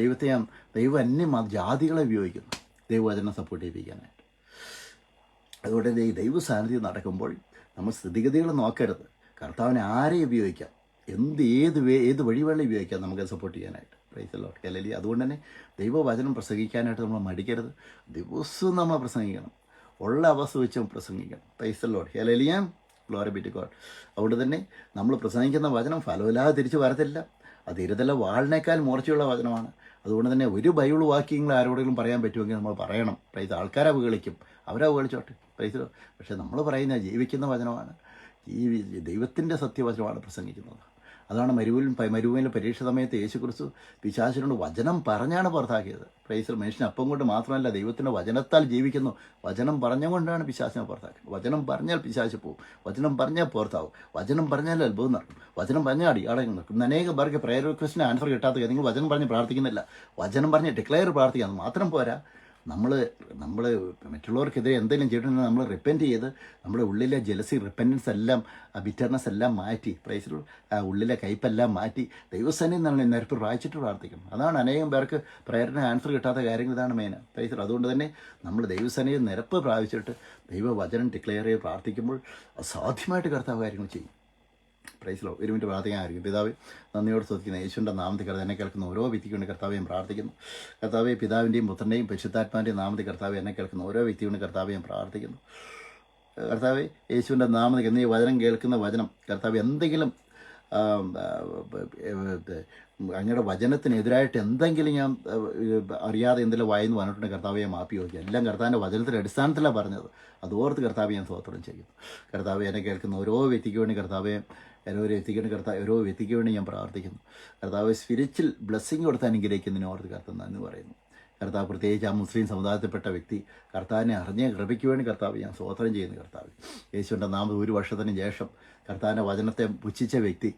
ദൈവം ജാതികളെ ഉപയോഗിക്കുന്നു ദൈവവചനം സപ്പോർട്ട് ചെയ്യിപ്പിക്കാനായിട്ട്. അതുകൊണ്ട് ഈ ദൈവ സാന്നിധ്യം നടക്കുമ്പോൾ നമ്മൾ സ്ഥിതിഗതികൾ നോക്കരുത്. കർത്താവിനെ ആരെയും ഉപയോഗിക്കാം, ഏത് വഴി വേണം ഉപയോഗിക്കാം നമുക്ക് സപ്പോർട്ട് ചെയ്യാനായിട്ട്. Praise Lord, hallelujah. അതുകൊണ്ട് തന്നെ ദൈവവചനം പ്രസംഗിക്കാനായിട്ട് നമ്മൾ മടിക്കരുത്. ദിവസവും നമ്മൾ പ്രസംഗിക്കണം, ഉള്ള അവസ്ഥ വെച്ച് പ്രസംഗിക്കണം. Praise Lord, hallelujah. Glory be to God. അതുകൊണ്ട് തന്നെ നമ്മൾ പ്രസംഗിക്കുന്ന വചനം ഫലമില്ലാതെ തിരിച്ചു വരത്തില്ല. അത് ഇരുതല വാളിനേക്കാൾ മൂർച്ചയുള്ള വചനമാണ്. അതുകൊണ്ട് തന്നെ ഒരു ബൈബിൾ വാക്യങ്ങൾ ആരോടെങ്കിലും പറയാൻ പറ്റുമെങ്കിൽ നമ്മൾ പറയണം. പ്രൈസ് ആൾക്കാരെ അവഗണിക്കും, അവരെ അവഗണിച്ചോട്ടെ. പ്രൈസ്. പക്ഷേ നമ്മൾ പറയുന്ന ജീവിക്കുന്ന വചനമാണ്, ദൈവത്തിൻ്റെ സത്യവചനമാണ് പ്രസംഗിക്കുന്നത്. അതാണ് മരുഭൂമിയിലെ പരീക്ഷ സമയത്ത് യേശുക്രിസ്തു പിശാചിനോട് വചനം പറഞ്ഞാണ് പുറത്താക്കിയത്. പ്രൈസ്. മനുഷ്യൻ അപ്പം കൊണ്ട് മാത്രമല്ല ദൈവത്തിൻ്റെ വചനത്താൽ ജീവിക്കുന്നു. വചനം പറഞ്ഞുകൊണ്ടാണ് പിശാചിനെ പുറത്താക്കിയത്. വചനം പറഞ്ഞാൽ പിശാച് പോവും, വചനം പറഞ്ഞാൽ പുറത്താവും, വചനം പറഞ്ഞാൽ അത്ഭുതം നടക്കും, വചനം പറഞ്ഞാൽ അടങ്ങി നിൽക്കും. അനേകം പേർക്ക് പ്രയർ റിക്വസ്റ്റിന് ആൻസർ കിട്ടാത്ത നിങ്ങൾ വചനം പറഞ്ഞ് പ്രാർത്ഥിക്കുന്നില്ല. വചനം പറഞ്ഞ് ഡിക്ലെയർ പ്രാർത്ഥിക്കുക, അത് മാത്രം പോരാ. നമ്മൾ മറ്റുള്ളവർക്കെതിരെ എന്തെങ്കിലും ചെയ്തിട്ടുണ്ടെങ്കിൽ നമ്മൾ റിപ്പൻറ്റ് ചെയ്ത് നമ്മുടെ ഉള്ളിലെ ജലസി റിപ്പൻറ്റൻസ് എല്ലാം ബിറ്റർനെസ് എല്ലാം മാറ്റി, പ്രൈസിൽ ഉള്ളിലെ കയ്പെല്ലാം മാറ്റി ദൈവസന്നിധിയിൽ നമ്മൾ നിരപ്പ് പ്രാപിച്ചിട്ട് പ്രാർത്ഥിക്കണം. അതാണ് അനേകം പേർക്ക് പ്രയറിന് ആൻസർ കിട്ടാത്ത കാര്യങ്ങൾ. ഇതാണ് മെയിൻ. പ്രൈസിൽ. അതുകൊണ്ട് തന്നെ നമ്മൾ ദൈവസന്നിധിയിൽ നിരപ്പ് പ്രാപിച്ചിട്ട് ദൈവവചനം ഡിക്ലെയർ ചെയ്ത് പ്രാർത്ഥിക്കുമ്പോൾ അസാധ്യമായിട്ട് കർത്താവ് കാര്യങ്ങൾ ചെയ്യും. പ്രൈസിലോ. ഒരു മിനിറ്റ് പ്രാർത്ഥിക്കാനായിരിക്കും. പിതാവേ, നന്ദിയോട് സ്തുതിക്കുന്ന യേശുവിൻ്റെ നാമത്തിൽ കർത്താവ് എന്നെ കേൾക്കുന്ന ഓരോ വ്യക്തിക്ക് വേണ്ടി കർത്താവെ ഞാൻ പ്രാർത്ഥിക്കുന്നു. കർത്താവെ, പിതാവിൻ്റെയും പുത്രൻ്റെയും പരിശുദ്ധാത്മാവിൻ്റെയും നാമത്തിൽ കർത്താവ് എന്നെ കേൾക്കുന്ന ഓരോ വ്യക്തി കൊണ്ട് കർത്താവെ ഞാൻ പ്രാർത്ഥിക്കുന്നു. കർത്താവെ, യേശുവിൻ്റെ നാമത്തിൽ എന്നീ വചനം കേൾക്കുന്ന വചനം കർത്താവ് എന്തെങ്കിലും അങ്ങയുടെ വചനത്തിനെതിരായിട്ട് എന്തെങ്കിലും ഞാൻ അറിയാതെ എന്തെങ്കിലും വായിന്ന് പറഞ്ഞിട്ടുണ്ടെങ്കിൽ കർത്താവെ മാപ്പി നോക്കി. എല്ലാം കർത്താവിൻ്റെ വചനത്തിൻ്റെ അടിസ്ഥാനത്തിലാണ് പറഞ്ഞത്. അതോർത്ത് കർത്താവ് ഞാൻ സ്തോത്രം ചെയ്യുന്നു. കർത്താവ് എന്നെ കേൾക്കുന്ന ഓരോ വ്യക്തിക്ക് വേണ്ടി കർത്താവെ ഓരോ വ്യക്തിക്ക് വേണ്ടി ഞാൻ പ്രാർത്ഥിക്കുന്നു. കർത്താവ് സ്പിരിച്വൽ ബ്ലെസ്സിങ് കൊടുത്ത് അനുഗ്രഹിക്കുന്നതിന് ഓർത്ത് കർത്താവ് നന്ദി പറയുന്നു. കർത്താവ് പ്രത്യേകിച്ച് ആ മുസ്ലിം സമുദായത്തിൽപ്പെട്ട വ്യക്തി കർത്താവിനെ അറിഞ്ഞ കൃപയ്ക്ക് വേണ്ടി കർത്താവ് ഞാൻ സ്തോത്രം ചെയ്യുന്നു. കർത്താവ് യേശുവിൻ്റെ നാമം 1 വർഷത്തിന് ശേഷം കർത്താവിൻ്റെ വചനത്തെ പുച്ഛിച്ച വ്യക്തി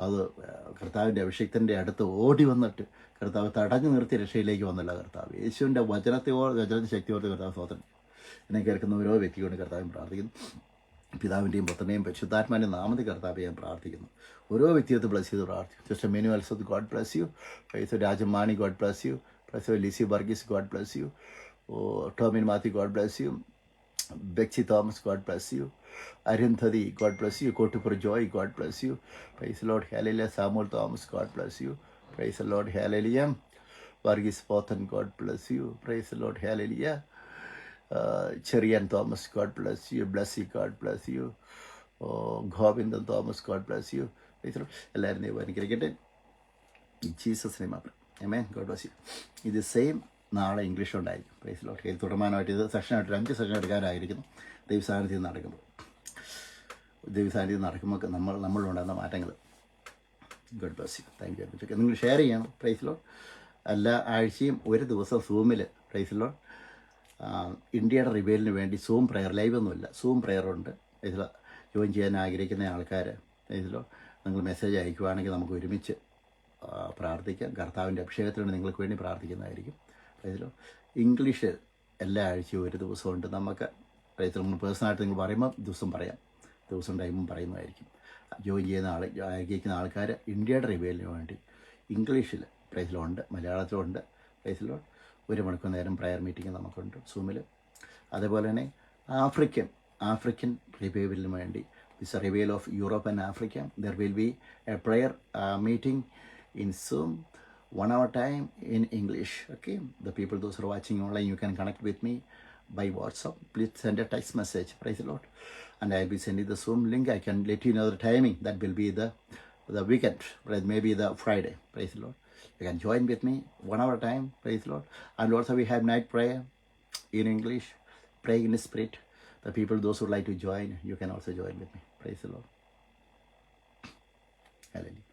അത് കർത്താവിൻ്റെ അഭിഷിക്തൻ്റെ അടുത്ത് ഓടി വന്നിട്ട് കർത്താവ് തടഞ്ഞു നിർത്തി രക്ഷയിലേക്ക് വന്നല്ല. കർത്താവ് യേശുവിൻ്റെ വചനത്തെ ശക്തിയോട് കർത്താവ് സ്തോത്രം. എന്നെ കേൾക്കുന്ന ഓരോ വ്യക്തിയോട് കർത്താവും പ്രാർത്ഥിക്കുന്നു. പിതാവിൻ്റെയും പുത്രൻ്റെയും പരിശുദ്ധാത്മാവിൻ്റെയും നാമത്തിൽ കർത്താവ് ഞാൻ പ്രാർത്ഥിക്കുന്നു. ഓരോ വ്യക്തിയത്തെ ബ്ലസ് ചെയ്ത് പ്രാർത്ഥിക്കും. സിസ്റ്റർ മെനു അൽസത്ത് God bless you. Praise Rajamani God bless you. Praise Lissy Varghese God bless you. Tomin Mathew God bless you. Bexy Thomas God bless you. Arundhati God bless you. കോട്ടുപുർ Joy God bless you. Praise Lord hallelujah. Samuel Thomas God bless you. Praise Lord hallelujah. Varghese Pothen God bless you. Praise Lord hallelujah. Cherian Thomas God bless you. Blessy God bless you. Govindan Thomas God bless you. എല്ലാവരും ദൈവം അനുഗ്രഹിക്കട്ടെ. Jesus name amen. God bless you. ഇത് same നാളെ English ഉണ്ടായിരിക്കും. Praise Lord. ഇത് തുടർമാനമായിട്ട് ഇത് സെക്ഷനായിട്ട് 5 section എടുക്കാനായിരിക്കുന്നു. ദൈവസാന്നിധ്യം നടക്കുമ്പോൾ നമ്മളുണ്ടാകുന്ന മാറ്റങ്ങൾ. God bless you. Thank you very much. നിങ്ങൾ ഷെയർ ചെയ്യണം. Praise Lord. എല്ലാ ആഴ്ചയും ഒരു ദിവസം സൂമിൽ പ്രൈസ് ലോർഡ് ഇന്ത്യയുടെ റിബേലിന് വേണ്ടി സൂം പ്രെയർ, ലൈവ് ഒന്നുമില്ല, സൂം പ്രെയറുണ്ട്. ഇതിൽ ജോയിൻ ചെയ്യാൻ ആഗ്രഹിക്കുന്ന ആൾക്കാർ ഇതിലോ നിങ്ങൾ മെസ്സേജ് അയക്കുവാണെങ്കിൽ നമുക്ക് ഒരുമിച്ച് പ്രാർത്ഥിക്കാം. കർത്താവിൻ്റെ അഭിഷേകത്തിന് നിങ്ങൾക്ക് വേണ്ടി പ്രാർത്ഥിക്കുന്നതായിരിക്കും. ഇതിലോ ഇംഗ്ലീഷ് എല്ലാ ആഴ്ചയും ഒരു ദിവസമുണ്ട്. നമുക്ക് നമ്മൾ പേഴ്സണലായിട്ട് നിങ്ങൾ പറയുമ്പോൾ ദിവസം ടൈമും പറയുന്നതായിരിക്കും. ജോയിൻ ചെയ്യുന്ന ആഗ്രഹിക്കുന്ന ആൾക്കാർ ഇന്ത്യയുടെ റിബേലിന് വേണ്ടി ഇംഗ്ലീഷിൽ പ്രൈസിലുണ്ട്, മലയാളത്തിലുണ്ട്. പ്രൈസിലോ 1 മണിക്കൂർ നേരം പ്രയർ മീറ്റിംഗ് നമുക്കുണ്ട് സൂമിൽ. അതേപോലെ തന്നെ ആഫ്രിക്കൻ റിവൈവലിന് വേണ്ടി this revival of Europe and Africa there will be a prayer meeting in Zoom 1 hour time in English. Okay, the people those who are watching online, you can connect with me by WhatsApp. Please send a text message. Praise the Lord. And I will be sending the Zoom link. I can let you know the timing. That will be the weekend, right? Maybe the Friday. Praise the Lord. You can join with me 1 hour time. Praise the Lord. And also we have night prayer in English, praying in the spirit. The people those who like to join, you can also join with me. Praise the Lord. Hallelujah.